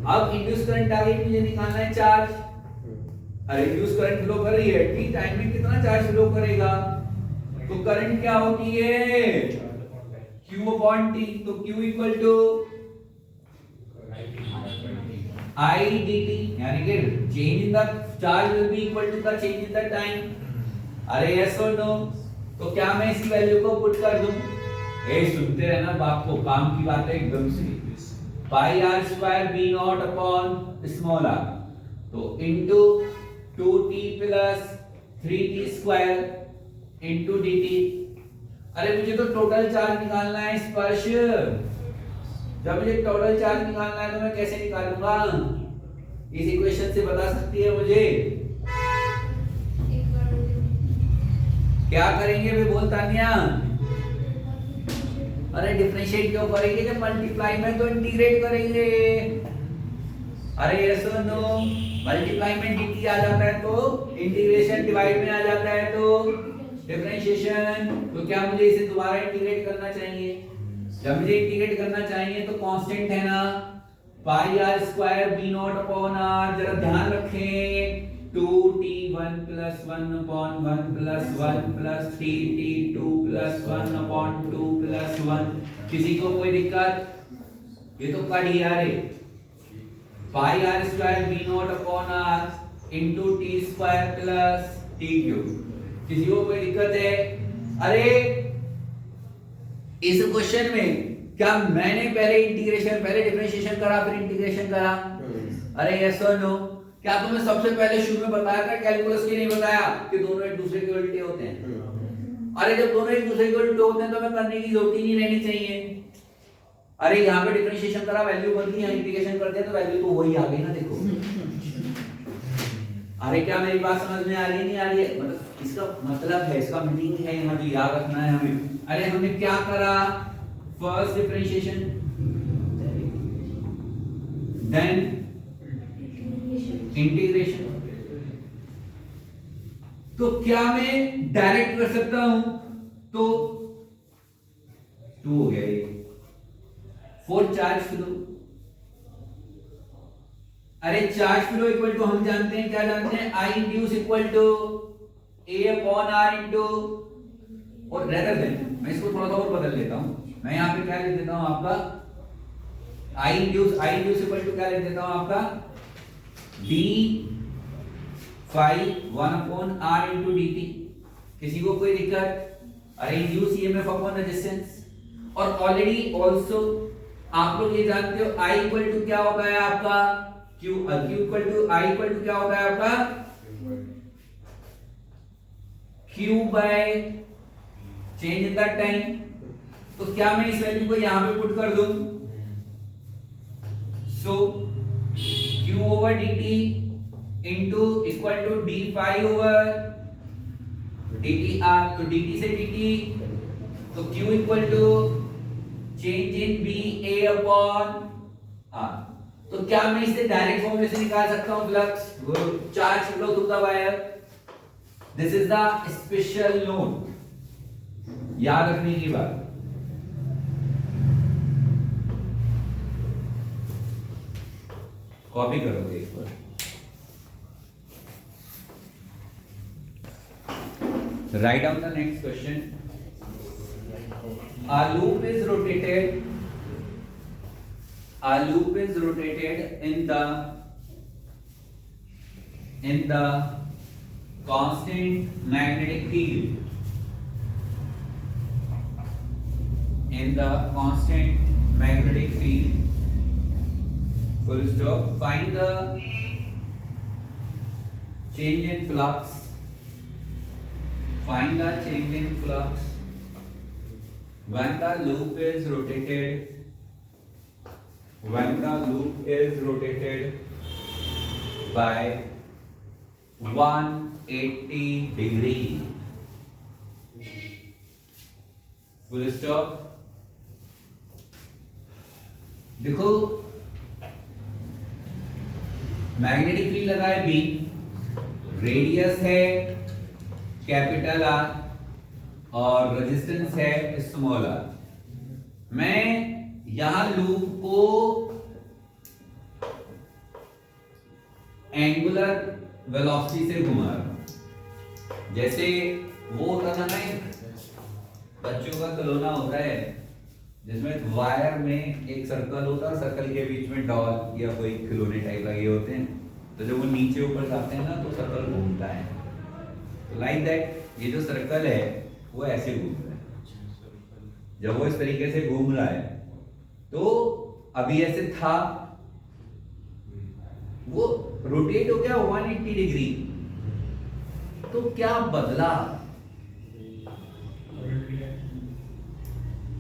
अब इंड्यूस करंट आ गई, मुझे निकालना है चार्ज। अरे इंड्यूस करंट फ्लो कर रही है, ठीक टाइम में कितना चार्ज फ्लो करेगा? तो करंट क्या होती है? Q upon T। तो Q equal to I dt, यानी कि change in the charge will be equal to the change in the time. अरे यस और नो? तो क्या मैं इसी वैल्यू को पुट कर दूं? सुनते रहना बाप को, काम की बात है एकदम से। Pi R square B naught upon small R, तो into 2t plus 3t square into dt। अरे मुझे तो टोटल चार्ज निकालना है स्पर्श। जब मुझे टोटल चार्ज निकालना है तो मैं कैसे निकालूंगा? इस इक्वेशन से बता सकती है मुझे? क्या करेंगे वे बोल तानिया? अरे डिफरेंशिएट क्यों करेंगे? जब मल्टीप्लाई में तो इंटीग्रेट करेंगे। अरे यस और नो? मल्टीप्लाई में dt आ जाता है तो इंटीग्रेशन, डिवाइड में आ जाता है तो डिफरेंशिएशन। तो क्या मुझे इसे दोबारा इंटीग्रेट करना चाहिए? जब मुझे इंटीग्रेट करना चाहिए तो कांस्टेंट है ना, pi R square B naught upon R. जरा ध्यान रखें, 2t 1 plus 1 upon 1 plus 1 plus 3t 2 plus 1 upon 2 plus 1। किसी को कोई दिक्कत? ये तो कट ही आ रहे। Pi R square B naught upon R into T square plus T cube. किसी को कोई दिक्कत है? अरे इस क्वेश्चन में क्या मैंने पहले डिफरेंशिएशन करा फिर इंटीग्रेशन करा? अरे यस और नो? क्या तुम्हें सबसे पहले शुरू में बताया था कैलकुलस के? नहीं बताया कि दोनों एक दूसरे के उल्टे होते हैं। अरे जब दोनों एक दूसरे के उल्टे होते हैं तो हमें करने की जरूरत ही नहीं रहनी चाहिए। अरे यहाँ पे डिफरेंशिएशन करा, वैल्यू बन गई, इंटीग्रेशन करते हैं तो वैल्यू तो वही आ गई ना, देखो। अरे क्या मेरी बात समझ में आ रही है? नहीं आ रही है? मतलब इसका मतलब है, इसका मीनिंग है यहाँ जो याद रखना है हमें। अरे हमने क्या करा? First differentiation, then integration. तो क्या मैं डायरेक्ट कर सकता हूं? तो 2 हो गया ये। 4 चार्ज फ्लो। अरे चार्ज फ्लो इक्वल टू हम जानते हैं, क्या जानते हैं? I induce equal to A upon R into, और रेदर देन मैं इसको थोड़ा सा और बदल लेता हूं। मैं यहां पे क्या लिख देता हूं आपका? आई इंड्यूस इक्वल टू क्या लिख देता हूं आपका? D phi 1 upon R into d t. किसी को कोई दिक्कत? अरे इंड्यूस ईएमएफ अपॉन रेजिस्टेंस। और ऑलरेडी ऑल्सो आप लोग ये जानते हो आई इक्वल टू क्या होता है आपका? Q equal to I equal to क्या होता है आपका Q by change in the time. तो क्या मैं इस वैल्यू को यहां पे पुट कर दूं, so Q over dt into equal to D phi over dt r, तो dt से dt, तो Q equal to change in B a upon r। तो क्या मैं इसे डायरेक्ट फॉर्म में से निकाल सकता हूं flux charge flow through the wire. This is the special note, याद रखने की बात। कॉपी करोगे एक बार। Write down the next question. A loop is rotated in the constant magnetic field. In the constant magnetic field. Full stop. Find the change in flux. Find the change in flux when the loop is rotated. When the loop is rotated by 180 degree. Full stop. देखो magnetic field लगा है B, radius है capital R और resistance है small r। मैं यहां loop को angular velocity से घुमा रहा हूं। जैसे वो होता था ना, बच्चों का खिलौना होता है जिसमें वायर में एक सर्कल होता है, सर्कल के बीच में डॉल या कोई खिलौने टाइप लगे होते हैं, तो जब वो नीचे ऊपर जाते हैं ना तो सर्कल घूमता है। तो लाइक दैट ये जो सर्कल है वो ऐसे घूम रहा है। जब वो इस तरीके से घूम रहा है तो अभी ऐसे था, वो रोटेट हो गया 180 डिग्री। तो क्या बदला?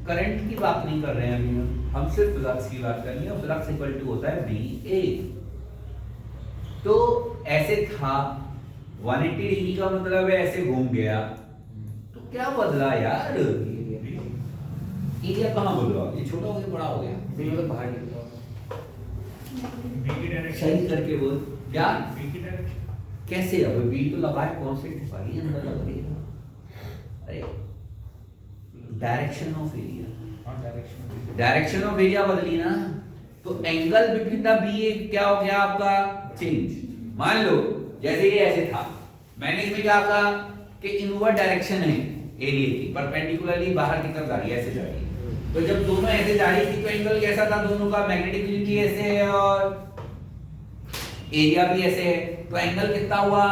करंट की बात नहीं कर रहे हैं अभी हम सिर्फ फ्लक्स की बात कर रहे हैं। फ्लक्स इक्वल टू होता है VA। तो ऐसे था 180 डिग्री का मतलब है ऐसे घूम गया, तो क्या बदला यार? एरिया कहाँ बदला? ये छोटा हो गया बड़ा हो गया? बिल्कुल बाहर निकला। सही करके बोल क्या B की डायरेक्शन कैसे? अब बी तो लगा है कांस्टेंट वाली अंदर लग रही है। अरे direction of area, direction of area बदली ना, तो एंगल बिटवीन द बी क्या हो गया आपका? चेंज। मान लो जैसे ये ऐसे था, मैंने इसमें क्या कहा कि इनवर्ड डायरेक्शन है एरिया की, परपेंडिकुलरली बाहर की तरफ जा रही है, ऐसे जा रही है। तो जब दोनों ऐसे जा रही थी तो एंगल कैसा था दोनों का? मैग्नेटिक फील्ड भी ऐसे है और एरिया भी ऐसे है, तो एंगल कितना हुआ?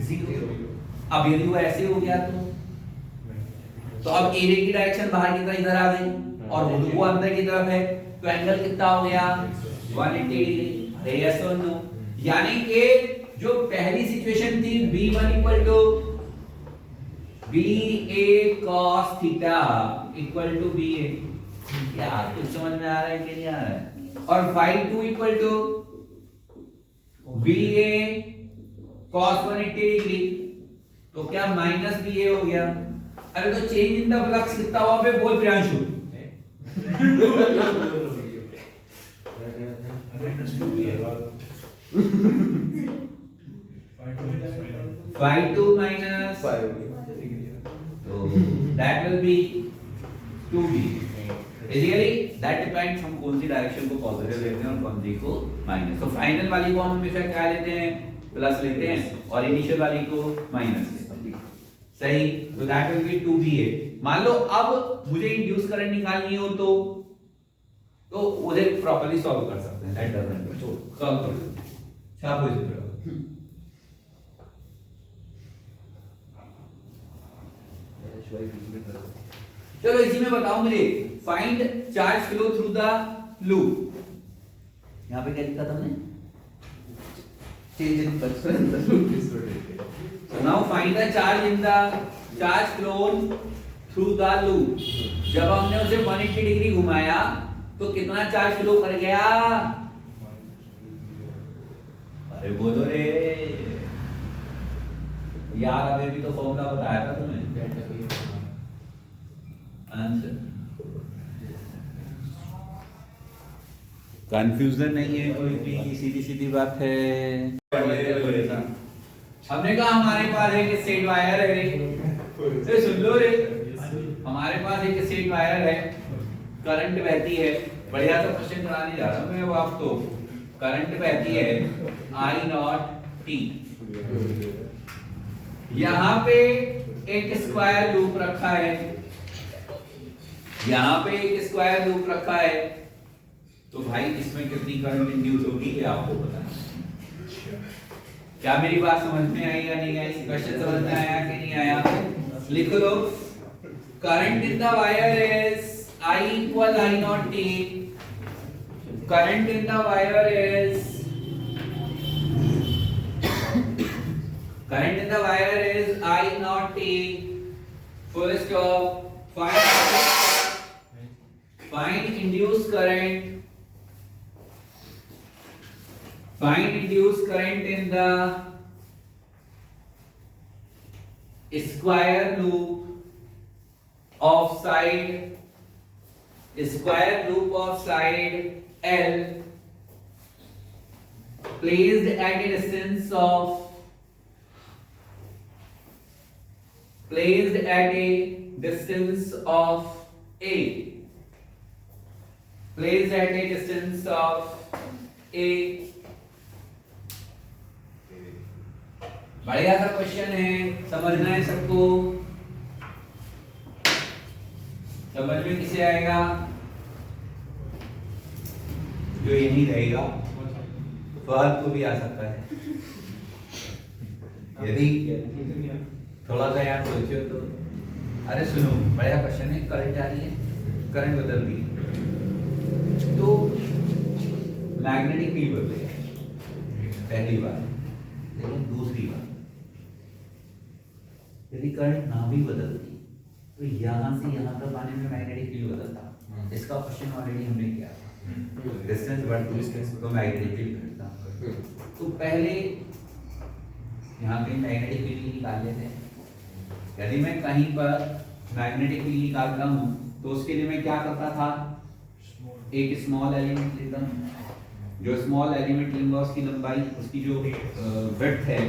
0। अब यदि वो ऐसे हो गया तो अब एरिया की डायरेक्शन बाहर की तरफ इधर आ गई और वो अंदर की तरफ है, तो एंगल कितना हो गया? 180 डिग्री। यस और नो? यानी कि जो पहली सिचुएशन थी B1 equal to BA cos theta equal to BA, क्या कुछ समझ में आ रहा है कि नहीं आ रहा है? और phi2 equal to BA cos 180 degree, तो क्या माइनस BA हो गया? अरे तो चेंज इन द फ्लक्स कितना हुआ बे? बोल Priyanshu. phi2 minus so that will be 2b। Basically that depends हम कौन सी डायरेक्शन को पॉजिटिव लेते हैं और कौन सी को माइनस। तो फाइनल वाली को हम हमेशा क्या लेते हैं? प्लस लेते हैं और इनिशियल वाली को माइनस लेते हैं। सही? तो दैट विल बी 2ba। मान लो अब मुझे इंड्यूस करंट निकालनी हो तो उसे प्रॉपर्ली सॉल्व कर सकते हैं। दैट डजंट सॉल्व कर सकते हैं। छापो इस पर। चलो इसी में बताओ मुझे, find charge flow through the loop. यहां पे क्या लिखा था हमने? change in flux when the loop is rotated. So now find the charge in the charge flown through the loop. जब हमने उसे 180 डिग्री घुमाया तो कितना चार्ज फ्लो कर गया? अरे बोलो रे यार, अभी भी तो फॉर्मूला बताया था तुम्हें। आंसर कंफ्यूजन नहीं है कोई भी, सीधी सीधी बात है। हमने कहा हमारे पास एक सेट वायर है रे, सुन लो रे, हमारे पास एक सेट वायर है, करंट बहती है, बढ़िया सा क्वेश्चन कराने जा रहा हूं मैं वो आपको। करंट बहती है I नॉट T, यहाँ पे एक स्क्वायर लूप रखा है, यहाँ पे एक स्क्वायर लूप रखा है, तो भाई इसमें कितनी करंट इंड्यूस होगी ये आपको पता है। क्या मेरी बात समझ में आई या नहीं आई? क्वेश्चन समझ में आया कि नहीं आया? लिख लो, current in the wire is I equal I naught T. Current in the wire is I naught T. Full stop. Find induced current. Find induced current in the square loop of side L placed at a distance of A. Placed at a distance of A. बढ़िया सा question है, समझना है सबको। समझ में किसे आएगा? जो यही रहेगा, फहद को भी आ सकता है यदि थोड़ा सा यार सोचो तो। अरे सुनो, बढ़िया क्वेश्चन है। करंट आ रही है, करंट बदल रही है, तो मैग्नेटिक फील्ड बदलेगा पहली बार। लेकिन दूसरी बार, यदि करंट ना भी बदलती तो यहाँ से यहाँ तक आने में मैग्नेटिक फील्ड बदलता। इसका क्वेश्चन ऑलरेडी हमने किया था, डिस्टेंस बढ़ती तो मैग्नेटिक फील्ड घटता। तो पहले यहाँ पे मैग्नेटिक फील्ड निकाल लेते हैं। यदि मैं कहीं पर मैग्नेटिक फील्ड निकालता हूँ तो उसके लिए मैं क्या करता था? एक स्मॉल एलिमेंट लेता हूँ। जो स्मॉल एलिमेंट लूंगा उसकी लंबाई, उसकी जो विड्थ है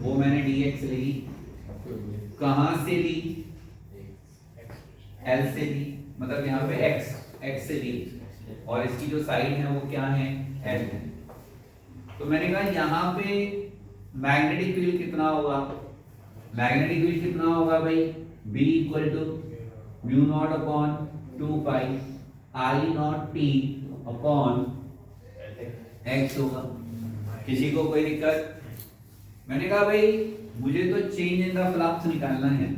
वो मैंने dx ली। कहाँ से ली? L से ली, मतलब यहाँ पे x से ली, और इसकी जो साइड है वो क्या है? L है। तो मैंने कहा यहाँ पे मैग्नेटिक फील्ड कितना होगा? मैग्नेटिक फील्ड कितना होगा भाई? B equal to mu naught upon 2 pi I naught T upon x होगा। किसी को कोई दिक्कत? मैंने कहा भाई मुझे तो चेंज इन द फ्लक्स निकालना है।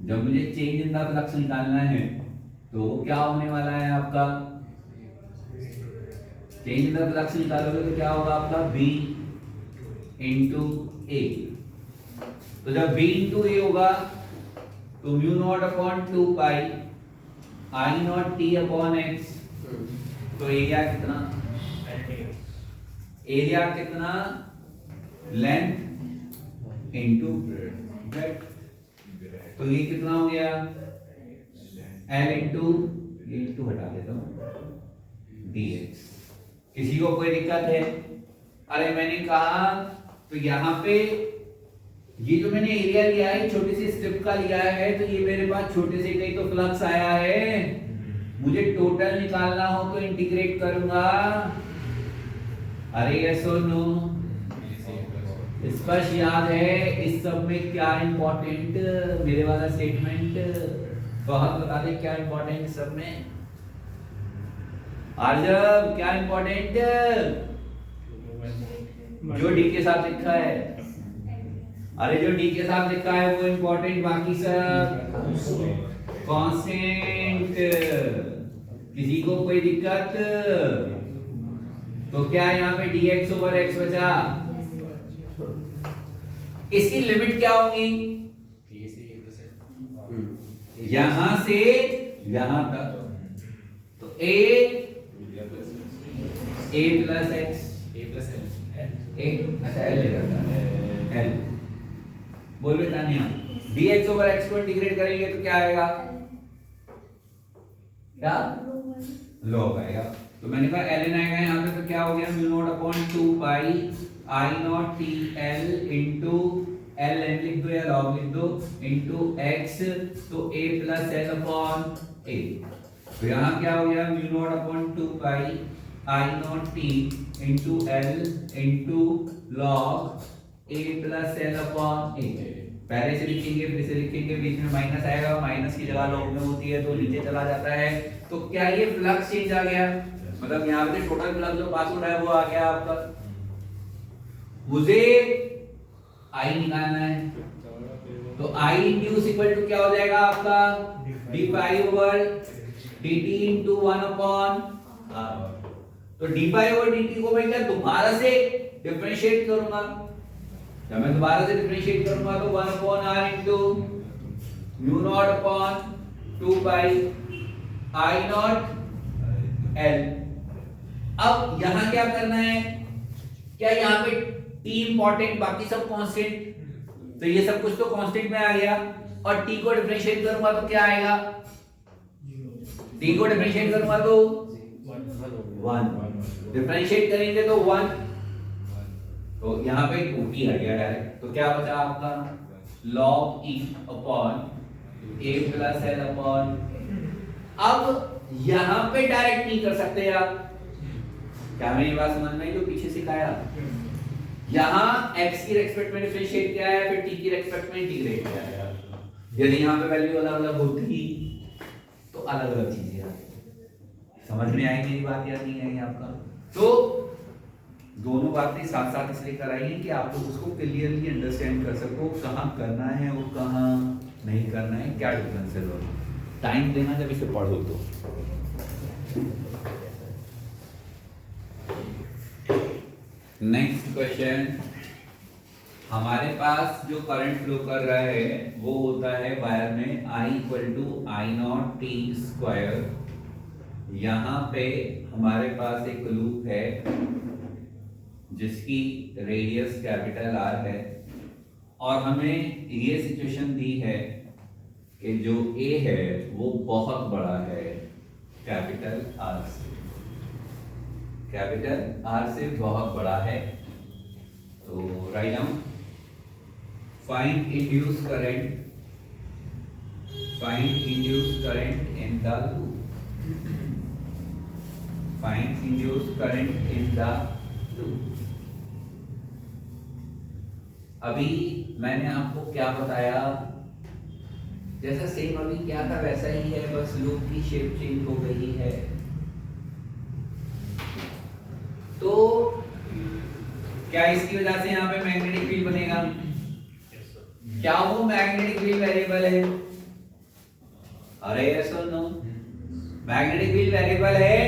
जब मुझे चेंज इन द फ्लक्स निकालना है तो क्या होने वाला है आपका? चेंज इन द फ्लक्स निकालोगे तो क्या होगा आपका? B into A। तो जब B इंटू A होगा तो mu naught upon 2 pi I naught T upon x। तो एरिया कितना? एरिया कितना? Length into breadth. तो ये कितना हो गया? L इंटू हटा देता हूं dx। किसी को कोई दिक्कत है? अरे मैंने कहा तो यहाँ पे ये जो मैंने एरिया लिया है छोटी सी स्ट्रिप का लिया है, तो ये मेरे पास छोटे से कहीं तो फ्लक्स आया है। मुझे टोटल निकालना हो तो इंटीग्रेट करूंगा। अरे यस और नो? स्पष्ट याद है इस सब में क्या इंपॉर्टेंट? मेरे वाला स्टेटमेंट बहुत बता दे क्या इंपॉर्टेंट सब में। आर्जब क्या इंपॉर्टेंट? जो डी के साथ लिखा है। अरे जो डी के साथ लिखा है वो इंपॉर्टेंट, बाकी सब कांस्टेंट। किसी को कोई दिक्कत? तो क्या यहाँ पे dx ओवर x बचा? इसकी लिमिट क्या होगी? यहां से यहां तक, तो a प्लस एक्स अच्छा l लेगा l बोल बेटा नहीं dx ओवर x को इंटीग्रेट करेंगे तो क्या आएगा? क्या log आएगा। तो मैंने कहा ln आएगा यहाँ पे, तो क्या हो गया mu naught upon 2 pi I naught T L into L N लिख दो या log लिख दो इंटू x, तो a plus L upon a। तो यहाँ क्या हो गया mu naught upon 2 pi I naught T into L into log a plus L upon a। पहले से लिखेंगे फिर से लिखेंगे, बीच में माइनस आएगा, माइनस की जगह log में होती है तो नीचे चला जाता है। तो क्या ये फ्लक्स चेंज आ गया? मतलब यहाँ पे टोटल फ्लक्स जो पास हो रहा है वो आ गया आपका। मुझे I निकालना है, तो I इंड्यूस इक्वल टू क्या हो जाएगा आपका? D pi over D T into 1 upon r। तो D pi over D T को मैं क्या दोबारा से डिफरेंशिएट करूंगा? जब मैं दोबारा से डिफरेंशिएट करूंगा तो 1 upon r into mu naught upon 2 pi I not l। अब यहां क्या करना है? क्या यहाँ पे t इंपॉर्टेंट, बाकी सब कांस्टेंट, तो ये सब कुछ तो कांस्टेंट में आ गया। और t को डिफरेंशिएट करूंगा तो क्या आएगा? t को डिफरेंशिएट करूंगा तो 1, डिफरेंशिएट करेंगे तो 1, तो यहाँ पे 2t आ गया डायरेक्ट। तो क्या बचा आपका? log e upon a plus l upon. अब यहाँ पे डायरेक्ट नहीं कर सकते आप, क्या मेरी बात समझ में आई? जो पीछे सिखाया, यहाँ x की रेस्पेक्ट में डिफरेंशिएट किया है, फिर t की रेस्पेक्ट में इंटीग्रेट किया है। यदि यहाँ पे वैल्यू अलग अलग होती तो अलग अलग चीजें आती। समझ में आई मेरी बात या नहीं आई आपका? तो दोनों बातें साथ साथ इसलिए कराई कि आप लोग उसको क्लियरली अंडरस्टैंड कर सको, कहाँ करना है और कहाँ नहीं करना है, क्या डिफरेंस है दोनों। टाइम देना जब इसे पढ़ो तो। नेक्स्ट क्वेश्चन, हमारे पास जो करंट फ्लो कर रहा है वो होता है वायर में I equal to I naught T square. यहाँ पे हमारे पास एक लूप है जिसकी रेडियस कैपिटल R है, और हमें ये सिचुएशन दी है कि जो A है वो बहुत बड़ा है कैपिटल R से, कैपिटल R से बहुत बड़ा है। तो write down, find induce current, find induce current in the loop, find induce current in the loop. अभी मैंने आपको क्या बताया, जैसा सेम अभी क्या था वैसा ही है, बस लूप की शेप चेंज हो गई है। तो क्या इसकी वजह से यहाँ पे मैग्नेटिक फील्ड बनेगा? क्या वो मैग्नेटिक फील्ड वेरिएबल है? अरे यस और नो, मैग्नेटिक फील्ड वेरिएबल है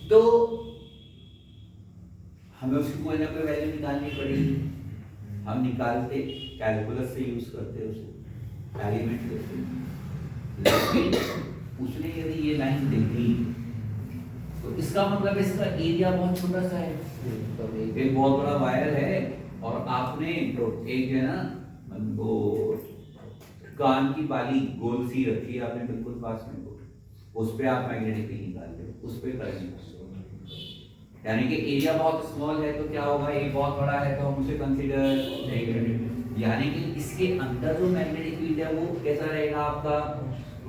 तो हमें उसकी कोई ना कोई वैल्यू निकालनी पड़ेगी। हम निकालते कैलकुलस से यूज करते उसे, एलिमेंट लेते। लेकिन उसने यदि ये लाइन दे दी तो इसका मतलब इसका एरिया बहुत छोटा सा है, एक बहुत बड़ा वायर है और आपने एक है ना वो कान की बाली गोल सी रखी है आपने बिल्कुल पास में, उस पे आप मैग्नेटिक फील्ड निकाल रहे हो, उस पे करंट, यानी कि एरिया बहुत स्मॉल है तो क्या होगा, ये बहुत बड़ा है तो हम उसे कंसीडर नहीं करेंगे। यानी कि इसके अंदर जो मैग्नेटिक फील्ड है वो कैसा रहेगा आपका?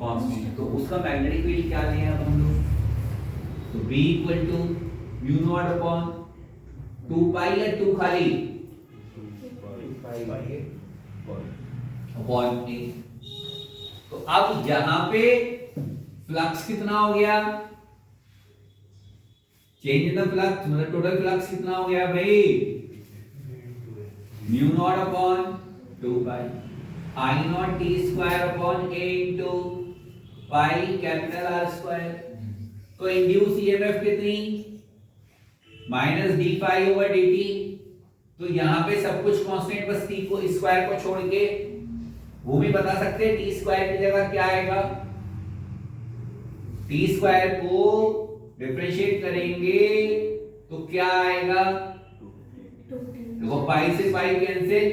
कांस्टेंट। तो उसका मैग्नेटिक फील्ड क्या लें अब हम लोग? तो B equal to mu naught upon 2 पाई या 2 खाली अपॉन A। तो अब यहां पे फ्लक्स कितना हो गया? चेंज इन द फ्लक्स, मतलब टोटल फ्लक्स कितना हो गया भाई? Mu naught upon 2 pi I naught T square upon A into pi capital R square. तो इंड्यूस ईएमएफ कितनी? Minus D pi over D T. तो यहां पे सब कुछ कांस्टेंट, बस टी को स्क्वायर को छोड़ के वो भी बता सकते हैं टी स्क्वायर की जगह क्या आएगा, टी स्क्वायर को डिफरेंशिएट करेंगे तो क्या आएगा, देखो पाई से पाई कैंसिल,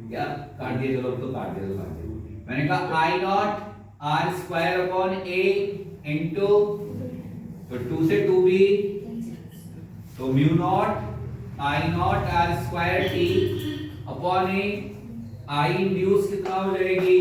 क्या काट दिए, चलो तो काट दिए, मैंने कहा I naught R square upon A into, तो 2 से 2 भी, तो mu naught I naught R square T upon A, I induce कितना हो जाएगी